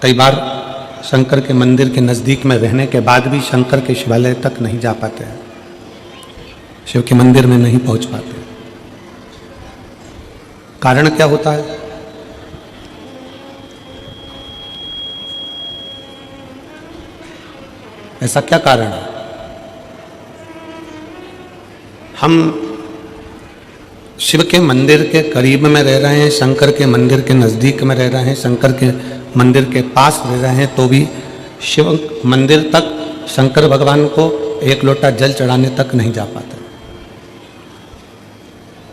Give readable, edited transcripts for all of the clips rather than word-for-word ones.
कई बार शंकर के मंदिर के नज़दीक में रहने के बाद भी शंकर के शिवालय तक नहीं जा पाते हैं, शिव के मंदिर में नहीं पहुंच पाते। कारण क्या होता है? ऐसा क्या कारण है? हम शिव के मंदिर के करीब में रह रहे हैं, शंकर के मंदिर के नज़दीक में रह रहे हैं, शंकर के मंदिर के पास रह रहे हैं, तो भी शिव मंदिर तक शंकर भगवान को एक लोटा जल चढ़ाने तक नहीं जा पाते।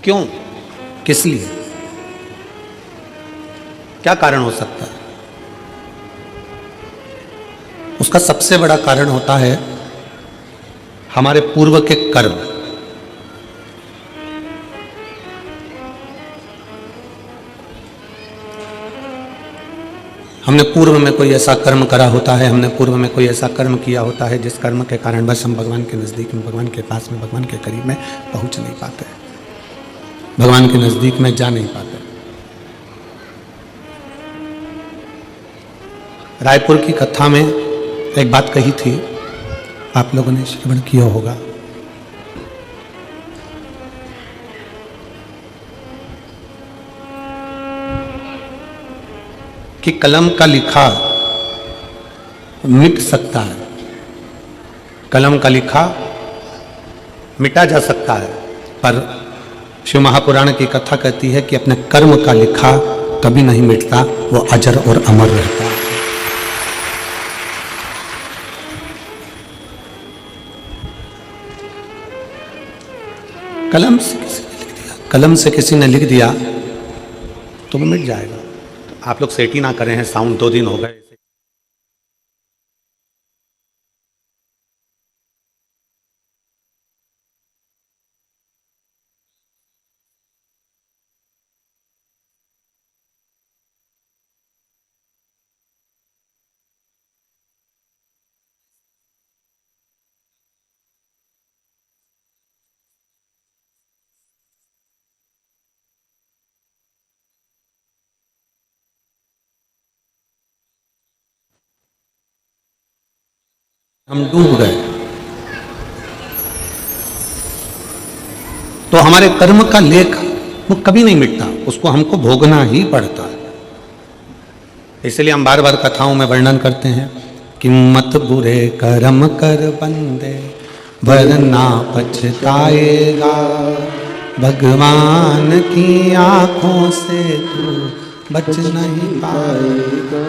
क्यों? किस लिए? क्या कारण हो सकता है? उसका सबसे बड़ा कारण होता है हमारे पूर्व के कर्म। हमने पूर्व में कोई ऐसा कर्म करा होता है, हमने पूर्व में कोई ऐसा कर्म किया होता है जिस कर्म के कारण बस हम भगवान के नज़दीक में, भगवान के पास में, भगवान के करीब में पहुंच नहीं पाते, भगवान के नज़दीक में जा नहीं पाते। रायपुर की कथा में एक बात कही थी, आप लोगों ने श्रवण किया होगा। कि कलम का लिखा मिट सकता है, कलम का लिखा मिटा जा सकता है, पर शिव महापुराण की कथा कहती है कि अपने कर्म का लिखा कभी नहीं मिटता, वो अजर और अमर रहता है। कलम से किसी ने लिख दिया तो वो मिट जाएगा। आप लोग सेट ही ना करें हैं, साउंड 2 दिन हो गए। हम डूब गए तो हमारे कर्म का लेख वो कभी नहीं मिटता, उसको हमको भोगना ही पड़ता है। इसलिए हम बार बार कथाओं में वर्णन करते हैं कि मत बुरे कर्म कर बंदे वरना पछताएगा, भगवान की आंखों से तू बच नहीं पाएगा,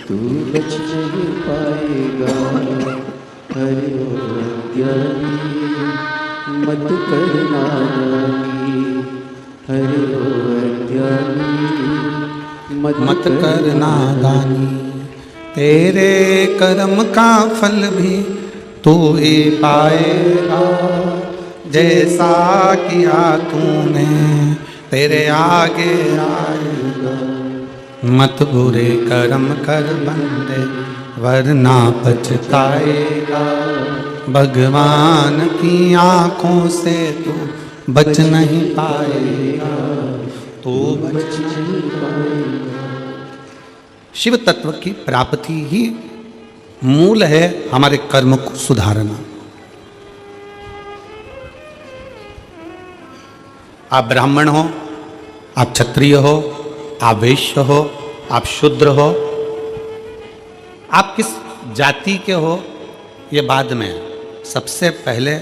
तू बच नहीं पाएगा। हरि ज्ञानी मत करना दानी, हरि ज्ञानी मत करना दानी, तेरे कर्म का फल भी तू ही पाएगा, जैसा किया तूने तेरे आगे आएगा। मत बुरे कर्म कर बंदे वरना पछताएगा, भगवान की आंखों से तू बच नहीं पाएगा, तू बच नहीं पाएगा। शिव तत्व की प्राप्ति ही मूल है हमारे कर्म को सुधारना। आप ब्राह्मण हो, आप क्षत्रिय हो, आप वैश्य हो, आप शूद्र हो, आप किस जाति के हो ये बाद में, सबसे पहले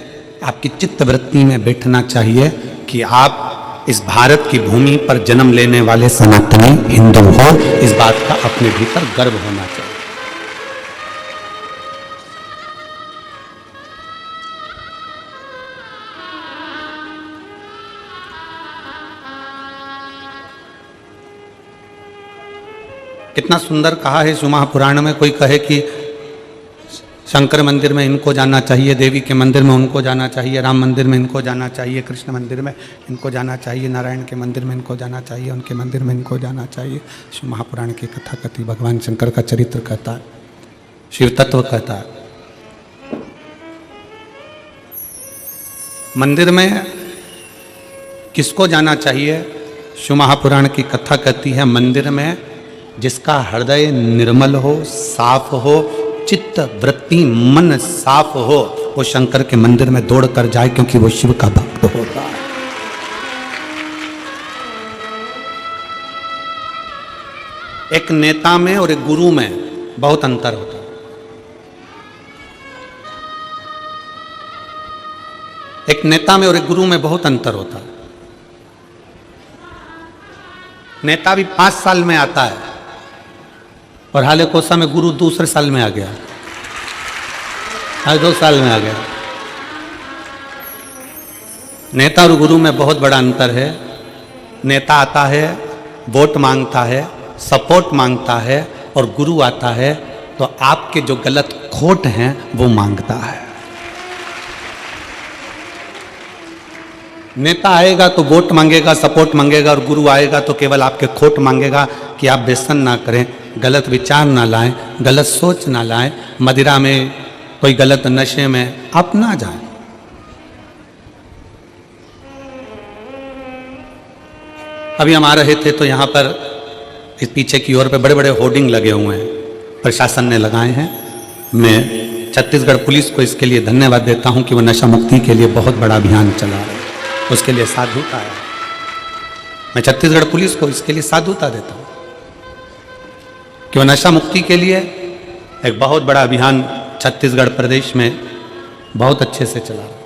आपकी चित्तवृत्ति में बैठना चाहिए कि आप इस भारत की भूमि पर जन्म लेने वाले सनातनी हिंदू हो। इस बात का अपने भीतर गर्व होना चाहिए। कितना सुंदर कहा है शिव महापुराण में। कोई कहे कि शंकर मंदिर में इनको जाना चाहिए, देवी के मंदिर में उनको जाना चाहिए, राम मंदिर में इनको जाना चाहिए, कृष्ण मंदिर में इनको जाना चाहिए, नारायण के मंदिर में इनको जाना चाहिए, उनके मंदिर में इनको जाना चाहिए। शिव महापुराण की कथा कहती, भगवान शंकर का चरित्र कहता है, शिव तत्व कहता है। मंदिर में किसको जाना चाहिए? शिव महापुराण की कथा कहती है मंदिर में जिसका हृदय निर्मल हो, साफ हो, चित्त वृत्ति मन साफ हो, वो शंकर के मंदिर में दौड़ कर जाए, क्योंकि वो शिव का भक्त होता है। एक नेता में और एक गुरु में बहुत अंतर होता है। एक नेता में और एक गुरु में बहुत अंतर होता है। नेता भी 5 साल में आता है और हाले कोसा में गुरु दूसरे साल में आ गया, आज 2 साल में आ गया। नेता और गुरु में बहुत बड़ा अंतर है। नेता आता है, वोट मांगता है, सपोर्ट मांगता है, और गुरु आता है तो आपके जो गलत खोट हैं वो मांगता है। नेता आएगा तो वोट मांगेगा, सपोर्ट मांगेगा, और गुरु आएगा तो केवल आपके खोट मांगेगा कि आप व्यसन ना करें, गलत विचार ना लाएं, गलत सोच ना लाएं, मदिरा में कोई गलत नशे में आप ना जाएं। अभी हम आ रहे थे तो यहाँ पर इस पीछे की ओर पे बड़े बड़े होर्डिंग लगे हुए हैं, प्रशासन ने लगाए हैं। मैं छत्तीसगढ़ पुलिस को इसके लिए धन्यवाद देता हूँ कि वो नशा मुक्ति के लिए बहुत बड़ा अभियान चला रहे हैं, उसके लिए साधुता है। मैं छत्तीसगढ़ पुलिस को इसके लिए साधुता देता हूँ कि वो नशा मुक्ति के लिए एक बहुत बड़ा अभियान छत्तीसगढ़ प्रदेश में बहुत अच्छे से चला रहा है।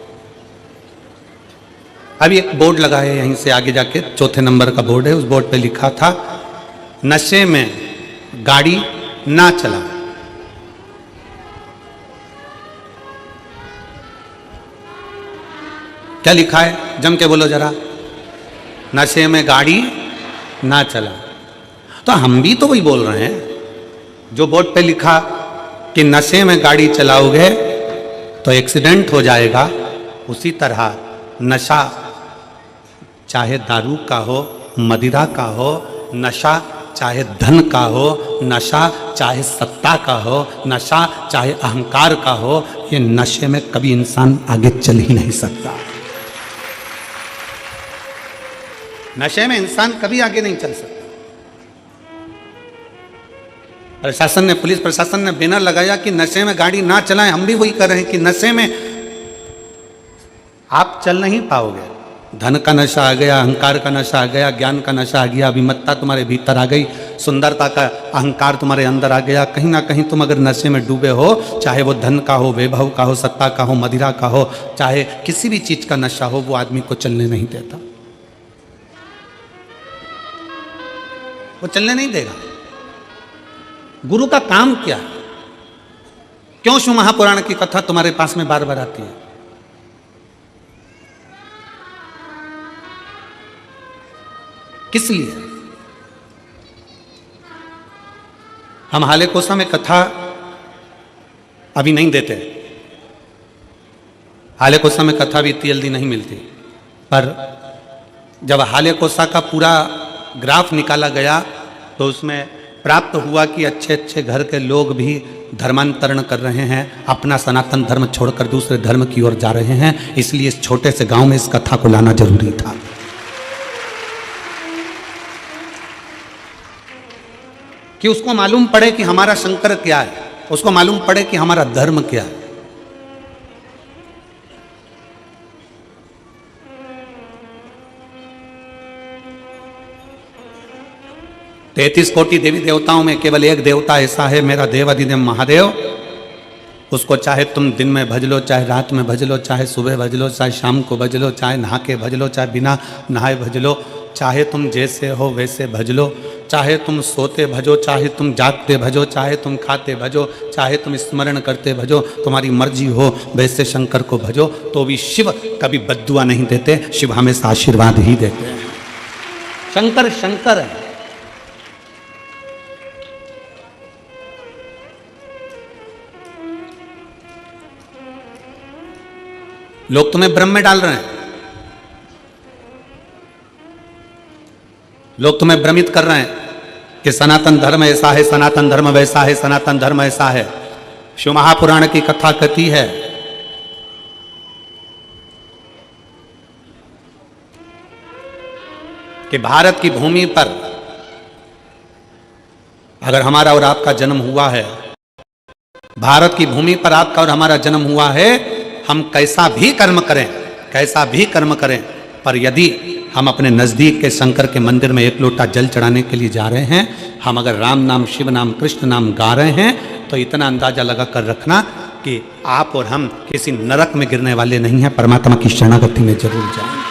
अभी एक बोर्ड लगा है यहीं से आगे जाके, 4थे नंबर का बोर्ड है, उस बोर्ड पे लिखा था नशे में गाड़ी ना चला। क्या लिखा है, जम के बोलो जरा, नशे में गाड़ी ना चला। तो हम भी तो वही बोल रहे हैं जो बोर्ड पे लिखा कि नशे में गाड़ी चलाओगे तो एक्सीडेंट हो जाएगा, उसी तरह नशा चाहे दारू का हो, मदिरा का हो, नशा चाहे धन का हो, नशा चाहे सत्ता का हो, नशा चाहे अहंकार का हो, ये नशे में कभी इंसान आगे चल ही नहीं सकता। नशे में इंसान कभी आगे नहीं चल सकता। प्रशासन ने, पुलिस प्रशासन ने बैनर लगाया कि नशे में गाड़ी ना चलाएं। हम भी वही कर रहे हैं कि नशे में आप चल नहीं पाओगे। धन का नशा आ गया, अहंकार का नशा आ गया, ज्ञान का नशा आ गया, अभिमत्ता तुम्हारे भीतर आ गई, सुंदरता का अहंकार तुम्हारे अंदर आ गया। कहीं ना कहीं तुम अगर नशे में डूबे हो, चाहे वो धन का हो, वैभव का हो, सत्ता का हो, मदिरा का हो, चाहे किसी भी चीज का नशा हो, वो आदमी को चलने नहीं देता, वो चलने नहीं देगा। गुरु का काम क्या है? क्यों शिव महापुराण की कथा तुम्हारे पास में बार बार आती है? किस लिए? हम हाले कोसा में कथा अभी नहीं देते। हाले कोसा में कथा भी इतनी जल्दी नहीं मिलती, पर जब हाले कोसा का पूरा ग्राफ निकाला गया तो उसमें प्राप्त हुआ कि अच्छे अच्छे घर के लोग भी धर्मांतरण कर रहे हैं, अपना सनातन धर्म छोड़कर दूसरे धर्म की ओर जा रहे हैं। इसलिए इस छोटे से गांव में इस कथा को लाना जरूरी था। कि उसको मालूम पड़े कि हमारा शंकर क्या है, उसको मालूम पड़े कि हमारा धर्म क्या है। तैतीस कोटि देवी देवताओं में केवल एक देवता ऐसा है, मेरा देवाधिदेव महादेव। उसको चाहे तुम दिन में भज लो, चाहे रात में भज लो, चाहे सुबह भज लो, चाहे शाम को भज लो, चाहे नहा के भज लो, चाहे बिना नहाए भज लो, चाहे तुम जैसे हो वैसे भज लो, चाहे तुम सोते भजो, चाहे तुम जागते भजो, चाहे तुम खाते भजो, चाहे तुम स्मरण करते भजो, तुम्हारी मर्जी हो वैसे शंकर को भजो। तो भी शिव कभी बद्दुआ नहीं देते, शिव हमेशा आशीर्वाद ही देते हैं। शंकर शंकर है। लोग तुम्हें भ्रम में डाल रहे हैं, लोग तुम्हें भ्रमित कर रहे हैं कि सनातन धर्म ऐसा है, सनातन धर्म वैसा है, सनातन धर्म ऐसा है। शिव महापुराण की कथा कहती है कि भारत की भूमि पर अगर हमारा और आपका जन्म हुआ है, भारत की भूमि पर आपका और हमारा जन्म हुआ है, हम कैसा भी कर्म करें, कैसा भी कर्म करें, पर यदि हम अपने नज़दीक के शंकर के मंदिर में एक लोटा जल चढ़ाने के लिए जा रहे हैं, हम अगर राम नाम, शिव नाम, कृष्ण नाम गा रहे हैं, तो इतना अंदाजा लगा कर रखना कि आप और हम किसी नरक में गिरने वाले नहीं हैं, परमात्मा की शरणागति में जरूर जाएंगे।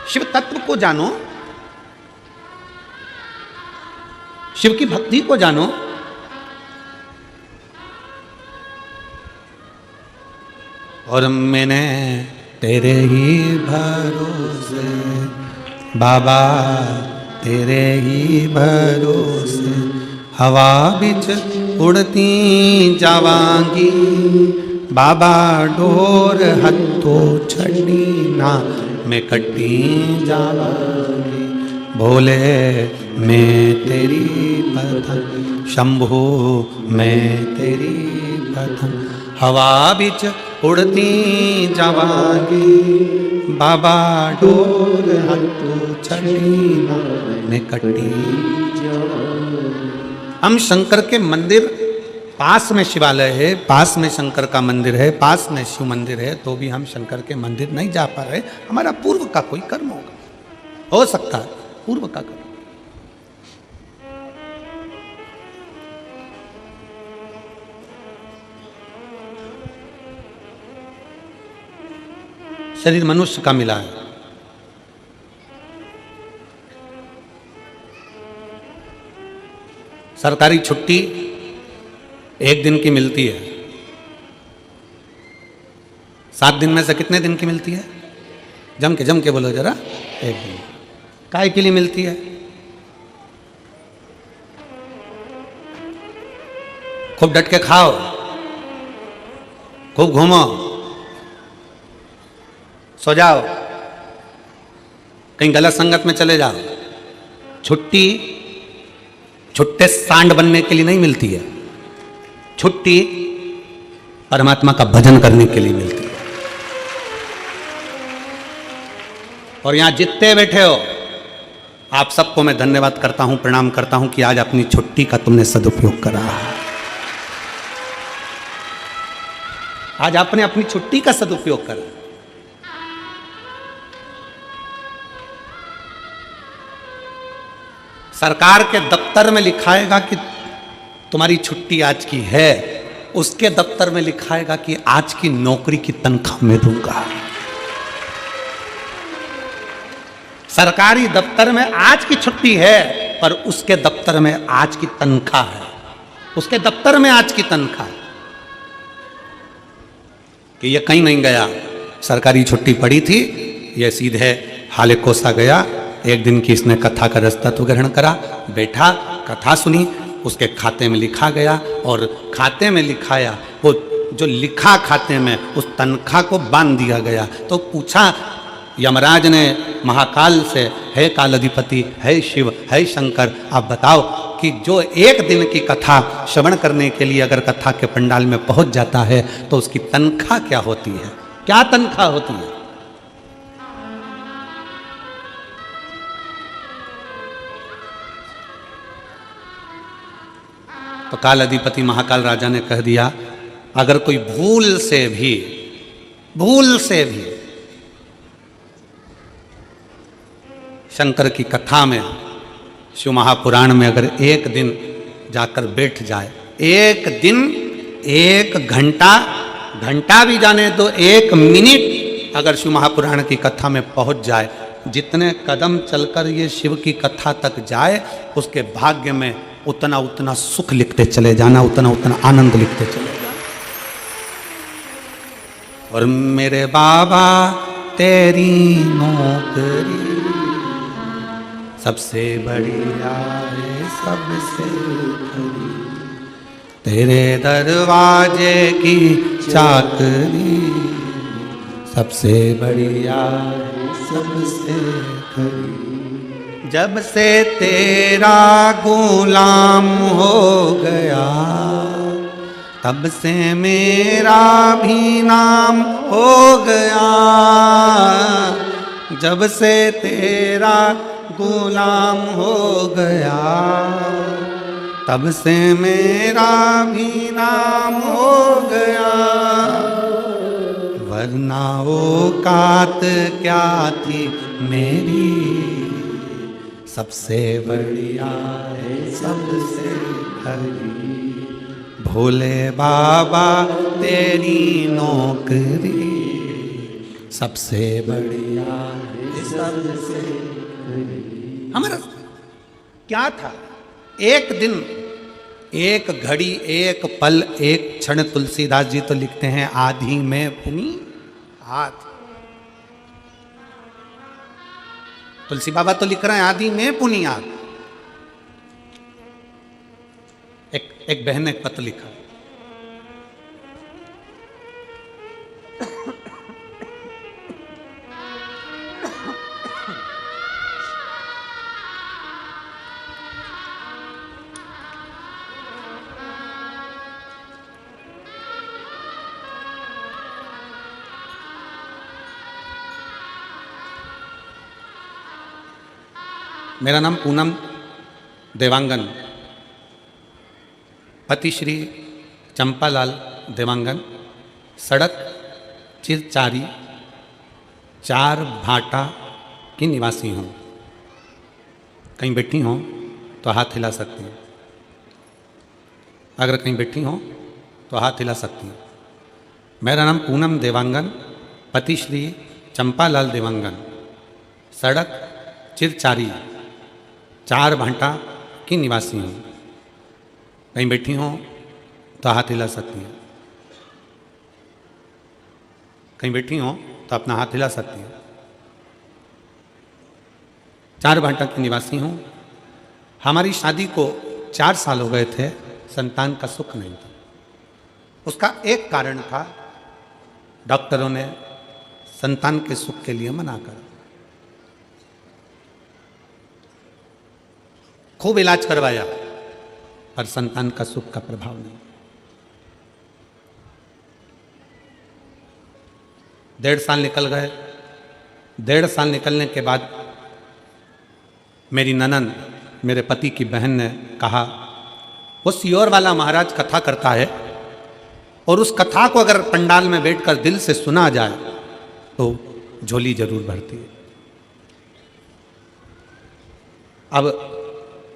शिव तत्व को जानो, शिव की भक्ति को जानो। और मैंने तेरे ही भरोसे बाबा, तेरे ही भरोसे हवा बिच उड़ती जावांगी बाबा, डोर हत्थो छड़ी ना मैं कटी जावांगी। भोले मैं तेरी पथन, शंभो मैं तेरी पथन, हवा बिच उड़ती जावांगी बाबा, डोर हत्थो छड़ी ना मैं कटी। हम शंकर के मंदिर, पास में शिवालय है, पास में शंकर का मंदिर है, पास में शिव मंदिर है, तो भी हम शंकर के मंदिर नहीं जा पा रहे। हमारा पूर्व का कोई कर्म होगा, हो सकता है पूर्व का कर्म। शरीर मनुष्य का मिला है, सरकारी छुट्टी एक दिन की मिलती है, 7 दिन में से कितने दिन की मिलती है? जम के बोलो जरा। एक दिन। काय के लिए मिलती है? खूब डट के खाओ, खूब घूमो, सो जाओ, कहीं गलत संगत में चले जाओ। छुट्टी छुट्टे सांड बनने के लिए नहीं मिलती है, छुट्टी परमात्मा का भजन करने के लिए मिलती है। और यहां जितने बैठे हो, आप सबको मैं धन्यवाद करता हूं, प्रणाम करता हूं कि आज अपनी छुट्टी का तुमने सदुपयोग करा। आज आपने अपनी छुट्टी का सदुपयोग करा। सरकार के दफ्तर में लिखाएगा कि तुम्हारी छुट्टी आज की है, उसके दफ्तर में लिखाएगा कि आज की नौकरी की तनख्वाह मैं दूंगा। सरकारी दफ्तर में आज की छुट्टी है, पर उसके दफ्तर में आज की तनख्वाह है, उसके दफ्तर में आज की तनख्वाह। कि ये कहीं नहीं गया, सरकारी छुट्टी पड़ी थी, ये सीधे हाले कोसा गया। एक दिन की इसने कथा का रस्तत्व ग्रहण करा, बैठा, कथा सुनी, उसके खाते में लिखा गया, और खाते में लिखाया, वो जो लिखा खाते में उस तनख्वाह को बांध दिया गया। तो पूछा यमराज ने महाकाल से, है काल अधिपति, है शिव, है शंकर, आप बताओ कि जो एक दिन की कथा श्रवण करने के लिए अगर कथा के पंडाल में पहुंच जाता है तो उसकी तनख्वाह क्या होती है? क्या तनख्वाह होती है? तो काल अधिपति महाकाल राजा ने कह दिया, अगर कोई भूल से भी शंकर की कथा में, शिव महापुराण में अगर एक दिन जाकर बैठ जाए, एक दिन, 1 घंटा भी जाने तो 1 मिनट अगर शिव महापुराण की कथा में पहुंच जाए, जितने कदम चलकर ये शिव की कथा तक जाए, उसके भाग्य में उतना उतना सुख लिखते चले जाना, उतना उतना आनंद लिखते चले जाना। और मेरे बाबा तेरी नौकरी सबसे बढ़िया है, सबसे खरी, तेरे दरवाजे की चाकरी सबसे बढ़िया है, सबसे खरी। जब से तेरा गुलाम हो गया, तब से मेरा भी नाम हो गया। जब से तेरा गुलाम हो गया, तब से मेरा भी नाम हो गया, वरना औकात क्या थी मेरी, सबसे बढ़िया है सबसे हरी, भोले बाबा तेरी नौकरी, सबसे बढ़िया है सबसे हरी। हमारा क्या था? एक दिन, एक घड़ी, एक पल, एक क्षण। तुलसीदास जी तो लिखते हैं आधी में पुनी हाथ। तुलसी बाबा तो लिख रहे हैं आधी में पुनी हाथ। एक बहन ने एक पत्र लिखा, मेरा नाम पूनम देवांगन, पति श्री चंपालाल देवांगन, सड़क चिरचारी 4 भाटा की निवासी हूँ। कहीं बैठी हो तो हाथ हिला सकती हैं, अगर कहीं बैठी हो तो हाथ हिला सकती हैं। मेरा नाम पूनम देवांगन, पति श्री चंपालाल देवांगन, सड़क चिरचारी 4 भाटा की निवासी हूँ। कहीं बैठी हो तो हाथ हिला सकती हैं, कहीं बैठी हो तो अपना हाथ हिला सकती हैं। 4 भाटा की निवासी हूँ। हमारी शादी को 4 साल हो गए थे, संतान का सुख नहीं था। उसका एक कारण था, डॉक्टरों ने संतान के सुख के लिए मना कर, खूब इलाज करवाया, पर संतान का सुख का प्रभाव नहीं। 1.5 साल निकल गए। 1.5 साल निकलने के बाद मेरी ननंद, मेरे पति की बहन ने कहा, वो सियोर वाला महाराज कथा करता है और उस कथा को अगर पंडाल में बैठकर दिल से सुना जाए तो झोली जरूर भरती है। अब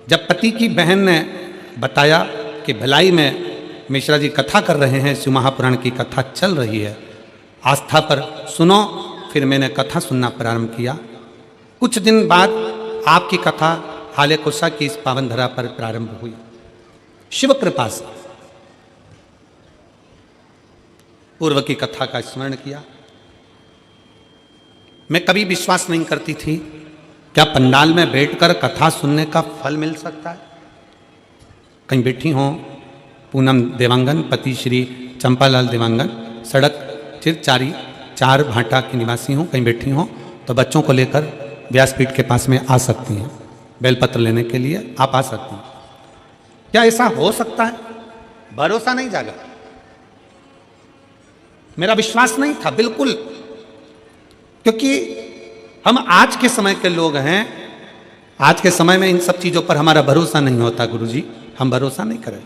जब पति की बहन ने बताया कि भिलाई में मिश्रा जी कथा कर रहे हैं, शिव महापुराण की कथा चल रही है, आस्था पर सुनो, फिर मैंने कथा सुनना प्रारंभ किया। कुछ दिन बाद आपकी कथा हाले कुशा की इस पावन धरा पर प्रारंभ हुई। शिव कृपा से पूर्व की कथा का स्मरण किया। मैं कभी विश्वास नहीं करती थी क्या पंडाल में बैठकर कथा सुनने का फल मिल सकता है। कहीं बैठी हो, पूनम देवांगन, पति श्री चंपालाल देवांगन, सड़क चिरचारी 4 भाटा की निवासी हूँ। कहीं बैठी हो तो बच्चों को लेकर व्यासपीठ के पास में आ सकती हैं, बेलपत्र लेने के लिए आप आ सकती हैं। क्या ऐसा हो सकता है? भरोसा नहीं जागा, मेरा विश्वास नहीं था बिल्कुल, क्योंकि हम आज के समय के लोग हैं। आज के समय में इन सब चीज़ों पर हमारा भरोसा नहीं होता गुरुजी, हम भरोसा नहीं करें।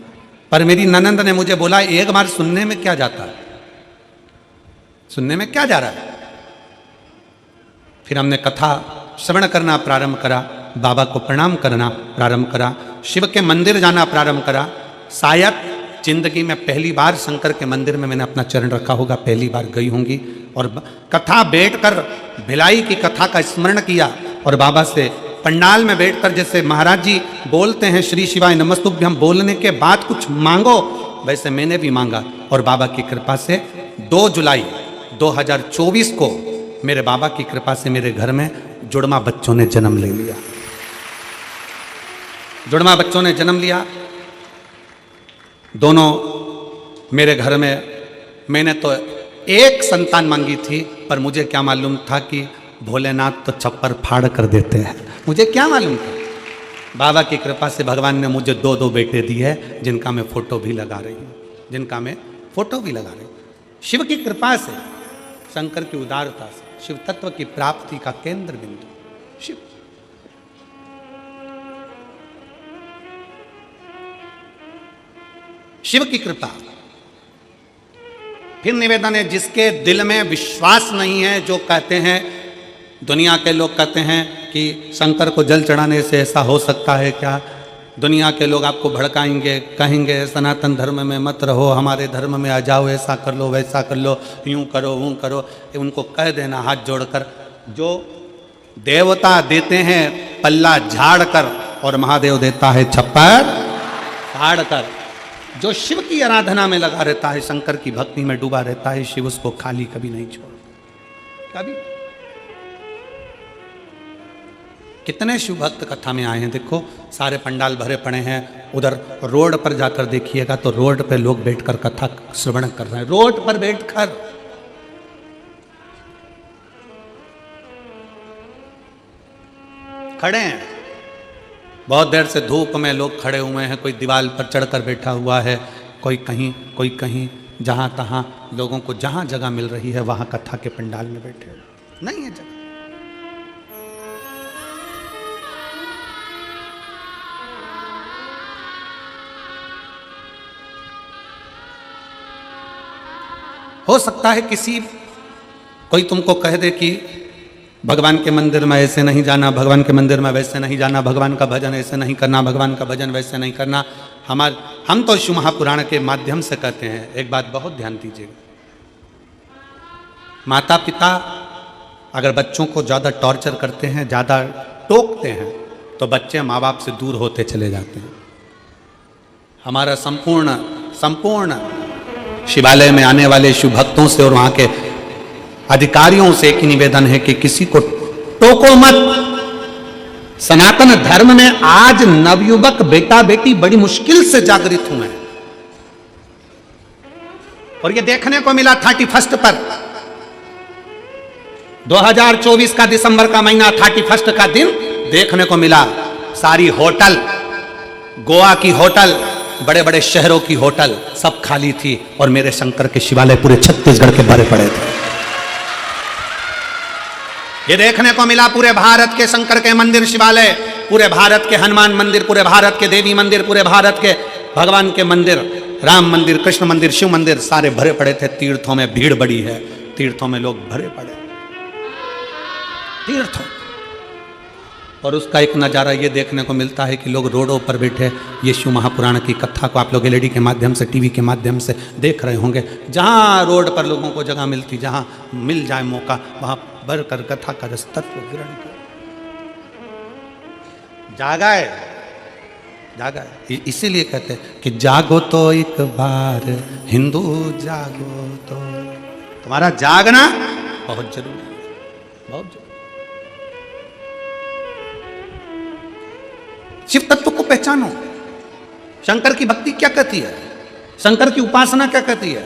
पर मेरी ननंद ने मुझे बोला, एक बार सुनने में क्या जाता है, सुनने में क्या जा रहा है। फिर हमने कथा श्रवण करना प्रारंभ करा, बाबा को प्रणाम करना प्रारंभ करा, शिव के मंदिर जाना प्रारंभ करा। शायद जिंदगी में पहली बार शंकर के मंदिर में मैंने अपना चरण रखा होगा, पहली बार गई होंगी और कथा बैठकर भिलाई की कथा का स्मरण किया और बाबा से पंडाल में बैठकर जैसे महाराज जी बोलते हैं श्री शिवाय नमस्तुभ्यम, बोलने के बाद कुछ मांगो, वैसे मैंने भी मांगा और बाबा की कृपा से 2 जुलाई 2024 को मेरे बाबा की कृपा से मेरे घर में जुड़वा बच्चों ने जन्म ले लिया। जुड़वा बच्चों ने जन्म लिया, दोनों मेरे घर में। मैंने तो एक संतान मांगी थी, पर मुझे क्या मालूम था कि भोलेनाथ तो छप्पर फाड़ कर देते हैं, मुझे क्या मालूम था। बाबा की कृपा से भगवान ने मुझे 2 बेटे दिए, जिनका मैं फोटो भी लगा रही हूँ, जिनका मैं फोटो भी लगा रही हूँ। शिव की कृपा से, शंकर की उदारता से, शिव तत्व की प्राप्ति का केंद्र बिंदु शिव। शिव की कृपा। फिर निवेदन है, जिसके दिल में विश्वास नहीं है, जो कहते हैं, दुनिया के लोग कहते हैं कि शंकर को जल चढ़ाने से ऐसा हो सकता है क्या, दुनिया के लोग आपको भड़काएंगे, कहेंगे सनातन धर्म में मत रहो, हमारे धर्म में आ जाओ, ऐसा कर लो वैसा कर लो, यूं करो वो करो। उनको कह देना हाथ जोड़कर, जो देवता देते हैं पल्ला झाड़ कर और महादेव देता है छप्पर फाड़ कर। जो शिव की आराधना में लगा रहता है, शंकर की भक्ति में डूबा रहता है, शिव उसको खाली कभी नहीं छोड़ता, कभी। कितने शिव भक्त कथा में आए हैं, देखो सारे पंडाल भरे पड़े हैं। उधर रोड पर जाकर देखिएगा तो रोड पे लोग बैठकर कथा श्रवण कर रहे हैं, रोड पर बैठकर। खड़े हैं, बहुत देर से धूप में लोग खड़े हुए हैं, कोई दीवार पर चढ़कर बैठा हुआ है, कोई कहीं, जहां तहां लोगों को जहां जगह मिल रही है वहां कथा के पंडाल में बैठे। नहीं है जगह। हो सकता है कोई तुमको कह दे कि भगवान के मंदिर में ऐसे नहीं जाना, भगवान के मंदिर में वैसे नहीं जाना, भगवान का भजन ऐसे नहीं करना, भगवान का भजन वैसे नहीं करना। हम तो शिव महापुराण के माध्यम से कहते हैं, एक बात बहुत ध्यान दीजिएगा, माता पिता अगर बच्चों को ज़्यादा टॉर्चर करते हैं, ज़्यादा टोकते हैं, तो बच्चे माँ बाप से दूर होते चले जाते हैं। हमारा संपूर्ण शिवालय में आने वाले शिव भक्तों से और वहाँ के अधिकारियों से एक ही निवेदन है कि किसी को टोको मत। सनातन धर्म में आज नवयुवक बेटा बेटी बड़ी मुश्किल से जागृत हुए हैं, और ये देखने को मिला 31 पर 2024 का दिसंबर का महीना 31 का दिन देखने को मिला। सारी होटल, गोवा की होटल, बड़े बड़े शहरों की होटल सब खाली थी, और मेरे शंकर के शिवालय पूरे छत्तीसगढ़ के भरे पड़े थे। ये देखने को मिला पूरे भारत के शंकर के मंदिर शिवालय, पूरे भारत के हनुमान मंदिर, पूरे भारत के देवी मंदिर, पूरे भारत के भगवान के मंदिर, राम मंदिर, कृष्ण मंदिर, शिव मंदिर, सारे भरे पड़े थे। तीर्थों में भीड़ बड़ी है, तीर्थों में लोग भरे पड़े, तीर्थों। और उसका एक नज़ारा ये देखने को मिलता है कि लोग रोडों पर बैठे ये शिव महापुराण की कथा को आप लोग एलईडी के माध्यम से, टीवी के माध्यम से देख रहे होंगे। जहाँ रोड पर लोगों को जगह मिलती, जहाँ मिल जाए मौका, वहाँ भर कर कथा का रस तत्व ग्रहण कर। जागा है, इसीलिए कहते हैं कि जागो तो एक बार हिंदू जागो तो। तुम्हारा जागना बहुत जरूरी है, बहुत जरूरी। शिव तत्व को पहचानो। शंकर की भक्ति क्या कहती है, शंकर की उपासना क्या कहती है,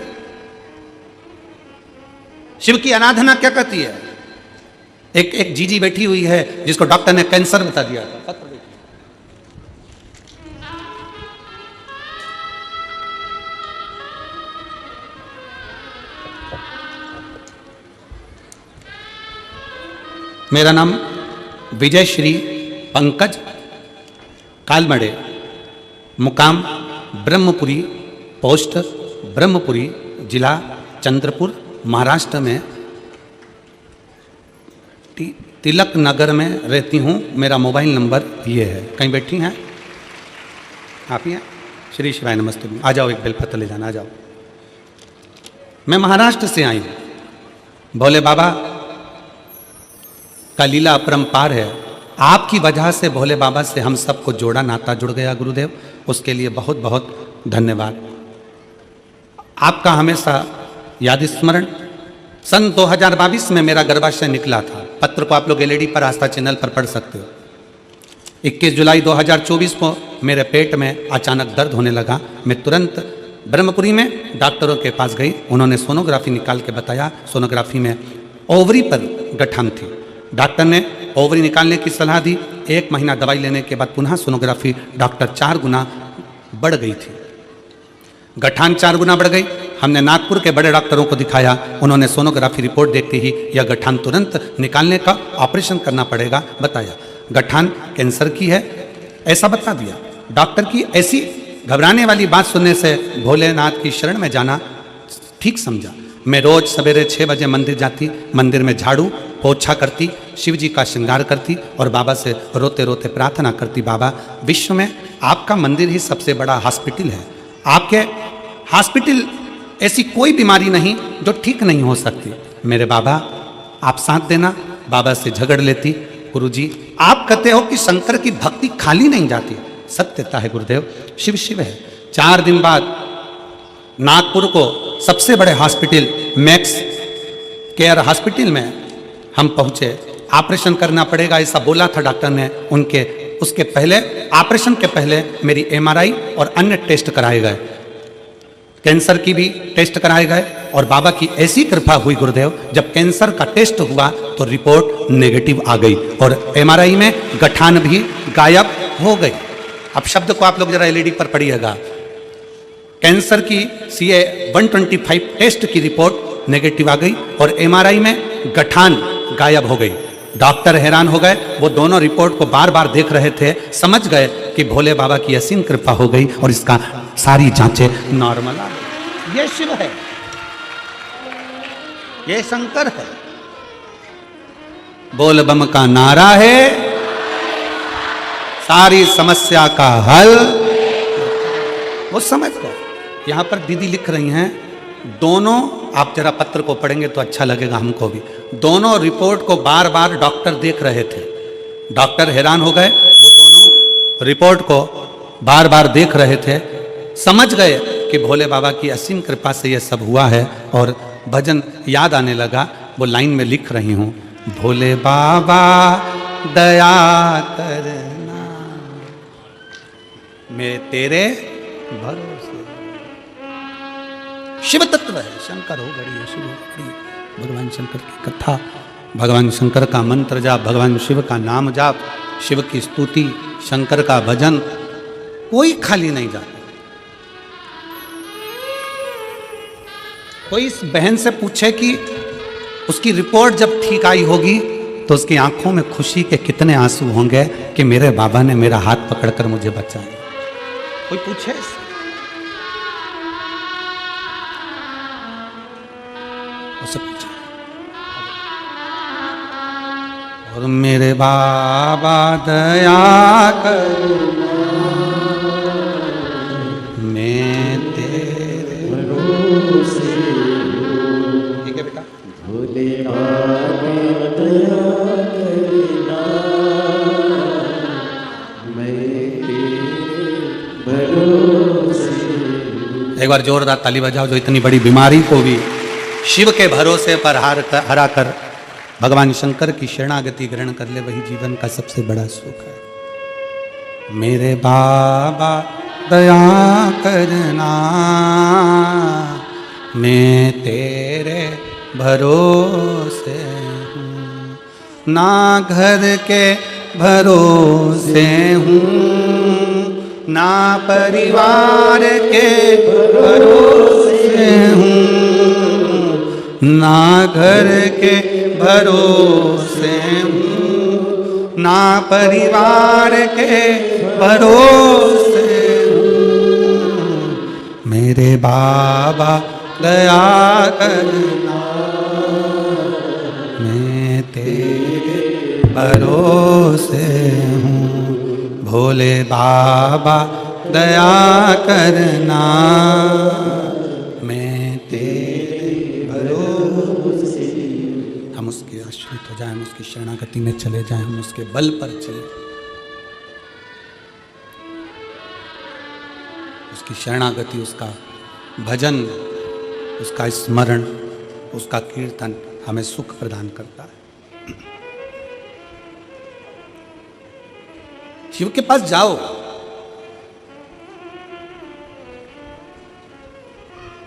शिव की आराधना क्या कहती है। एक जीजी बैठी हुई है जिसको डॉक्टर ने कैंसर बता दिया था। मेरा नाम विजय श्री पंकज कालमड़े, मुकाम ब्रह्मपुरी, पोस्ट ब्रह्मपुरी, जिला चंद्रपुर, महाराष्ट्र में तिलक नगर में रहती हूँ। मेरा मोबाइल नंबर ये है। कहीं बैठी हैं आप ही हैं? श्री शिवाय नमस्ते। आ जाओ, एक बेलपत्र ले जाना, आ जाओ। मैं महाराष्ट्र से आई हूँ। भोले बाबा का लीला अपरंपार है। आपकी वजह से भोले बाबा से हम सबको जोड़ा, नाता जुड़ गया गुरुदेव, उसके लिए बहुत बहुत धन्यवाद। आपका हमेशा याद स्मरण। सन 2022 में मेरा गर्भाशय निकला था। पत्र को आप लोग एलईडी पर आस्था चैनल पर पढ़ सकते हो। 21 जुलाई 2024 को मेरे पेट में अचानक दर्द होने लगा। मैं तुरंत ब्रह्मपुरी में डॉक्टरों के पास गई। उन्होंने सोनोग्राफी निकाल के बताया, सोनोग्राफी में ओवरी पर गठान थी। डॉक्टर ने ओवरी निकालने की सलाह दी। 1 महीना दवाई लेने के बाद पुनः सोनोग्राफी, डॉक्टर 4 गुना बढ़ गई थी, गठान 4 गुना बढ़ गई। हमने नागपुर के बड़े डॉक्टरों को दिखाया। उन्होंने सोनोग्राफी रिपोर्ट देखते ही यह गठान तुरंत निकालने का ऑपरेशन करना पड़ेगा बताया। गठान कैंसर की है ऐसा बता दिया। डॉक्टर की ऐसी घबराने वाली बात सुनने से भोलेनाथ की शरण में जाना ठीक समझा। मैं रोज सवेरे 6 बजे मंदिर जाती, मंदिर में झाड़ू पोछा करती, शिव जी का श्रृंगार करती और बाबा से रोते रोते प्रार्थना करती, बाबा विश्व में आपका मंदिर ही सबसे बड़ा हॉस्पिटल है। आपके हॉस्पिटल ऐसी कोई बीमारी नहीं जो ठीक नहीं हो सकती। मेरे बाबा आप साथ देना। बाबा से झगड़ लेती, गुरुजी आप कहते हो कि शंकर की भक्ति खाली नहीं जाती। सत्यता है गुरुदेव, शिव शिव है। 4 दिन बाद नागपुर को सबसे बड़े हॉस्पिटल मैक्स केयर हॉस्पिटल में हम पहुंचे। ऑपरेशन करना पड़ेगा ऐसा बोला था डॉक्टर ने। उसके पहले ऑपरेशन के पहले मेरी MRI और अन्य टेस्ट कराए गए, कैंसर की भी टेस्ट कराए गए और बाबा की ऐसी कृपा हुई गुरुदेव, जब कैंसर का टेस्ट हुआ तो रिपोर्ट नेगेटिव आ गई और MRI में गठान भी गायब हो गई। अब शब्द को आप लोग जरा LED पर पढ़िएगा। कैंसर की CA 125 टेस्ट की रिपोर्ट नेगेटिव आ गई और MRI में गठान गायब हो गई। डॉक्टर हैरान हो गए, वो दोनों रिपोर्ट को बार बार देख रहे थे, समझ गए कि भोले बाबा की असीम कृपा हो गई और इसका सारी जांचें नॉर्मल आ गई। ये शिव है, ये शंकर है। बोल बम का नारा है, सारी समस्या का हल। वो समझ गए। यहां पर दीदी लिख रही हैं, दोनों, आप जरा पत्र को पढ़ेंगे तो अच्छा लगेगा हमको भी, दोनों रिपोर्ट को बार बार डॉक्टर देख रहे थे। डॉक्टर हैरान हो गए, वो दोनों रिपोर्ट को बार बार देख रहे थे, समझ गए कि भोले बाबा की असीम कृपा से ये सब हुआ है। और भजन याद आने लगा, वो लाइन में लिख रही हूं, भोले बाबा दया करना मैं तेरे भरोसे। शिव तत्व है, शंकर हो गड़ी है, शिव हो गड़ी है। भगवान शंकर की कथा, भगवान शंकर का मंत्र जाप, भगवान शिव का नाम जाप, शिव की स्तुति, शंकर का भजन, कोई खाली नहीं जाता। कोई इस बहन से पूछे कि उसकी रिपोर्ट जब ठीक आई होगी तो उसकी आंखों में खुशी के कितने आंसू होंगे कि मेरे बाबा ने मेरा हाथ पकड़कर मुझे बचाया। कोई पूछे इससे? उससे पूछे। और मेरे बाबा दया करना मैं तेरे भरोसे। ठीक है बेटा। भोले बाबा दया करना मैं तेरे भरोसे। एक बार जोरदार ताली बजाओ जो इतनी बड़ी बीमारी को भी शिव के भरोसे पर हरा कर भगवान शंकर की शरणागति ग्रहण कर ले, वही जीवन का सबसे बड़ा सुख है। मेरे बाबा दया करना मैं तेरे भरोसे हूँ, ना घर के भरोसे हूँ, ना परिवार के भरोसे हूँ, ना घर के भरोसे हूँ, ना परिवार के भरोसे हूँ। मेरे बाबा दया करना मैं तेरे भरोसे हूँ। भोले बाबा दया करना मैं तेरे भरोसे। हम उसके आश्रित हो जाएं, हम उसकी शरणागति में चले जाएं, हम उसके बल पर चले, उसकी शरणागति, उसका भजन, उसका स्मरण, उसका कीर्तन हमें सुख प्रदान करता है। शिव के पास जाओ,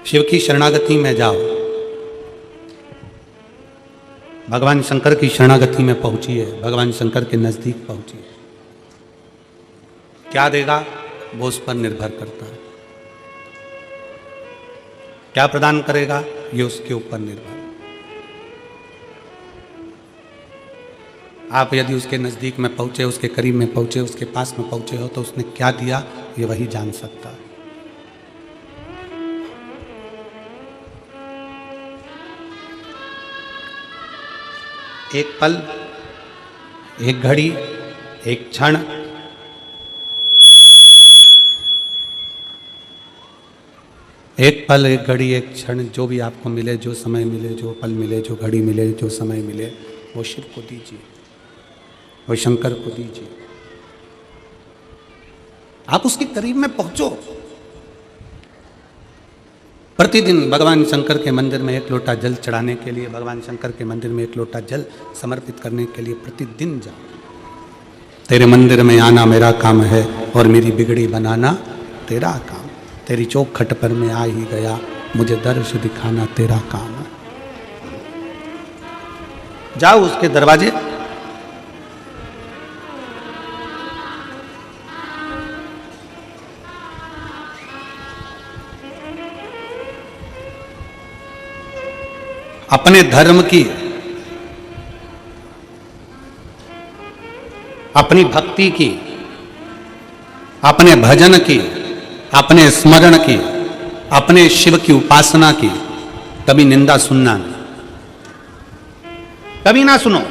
शिव की शरणागति में जाओ, भगवान शंकर की शरणागति में पहुंचिए, भगवान शंकर के नजदीक पहुंचिए। क्या देगा वो उस पर निर्भर करता है, क्या प्रदान करेगा ये उसके ऊपर निर्भर है। आप यदि उसके नज़दीक में पहुँचे, उसके करीब में पहुँचे, उसके पास में पहुँचे हो तो उसने क्या दिया ये वही जान सकता है। एक पल, एक घड़ी, एक क्षण, एक पल, एक घड़ी, एक क्षण, जो भी आपको मिले, जो समय मिले, जो पल मिले, जो घड़ी मिले, जो समय मिले, वो शिव को दीजिए, वो शंकर को दीजिए। आप उसके करीब में पहुंचो। प्रतिदिन भगवान शंकर के मंदिर में एक लोटा जल चढ़ाने के लिए, भगवान शंकर के मंदिर में एक लोटा जल समर्पित करने के लिए प्रतिदिन जाओ। तेरे मंदिर में आना मेरा काम है और मेरी बिगड़ी बनाना तेरा काम। तेरी चौखट पर मैं आ ही गया, मुझे दर्श दिखाना तेरा काम है। जाओ उसके दरवाजे, अपने धर्म की, अपनी भक्ति की, अपने भजन की, अपने स्मरण की, अपने शिव की उपासना की कभी निंदा सुनना नहीं, कभी ना सुनो।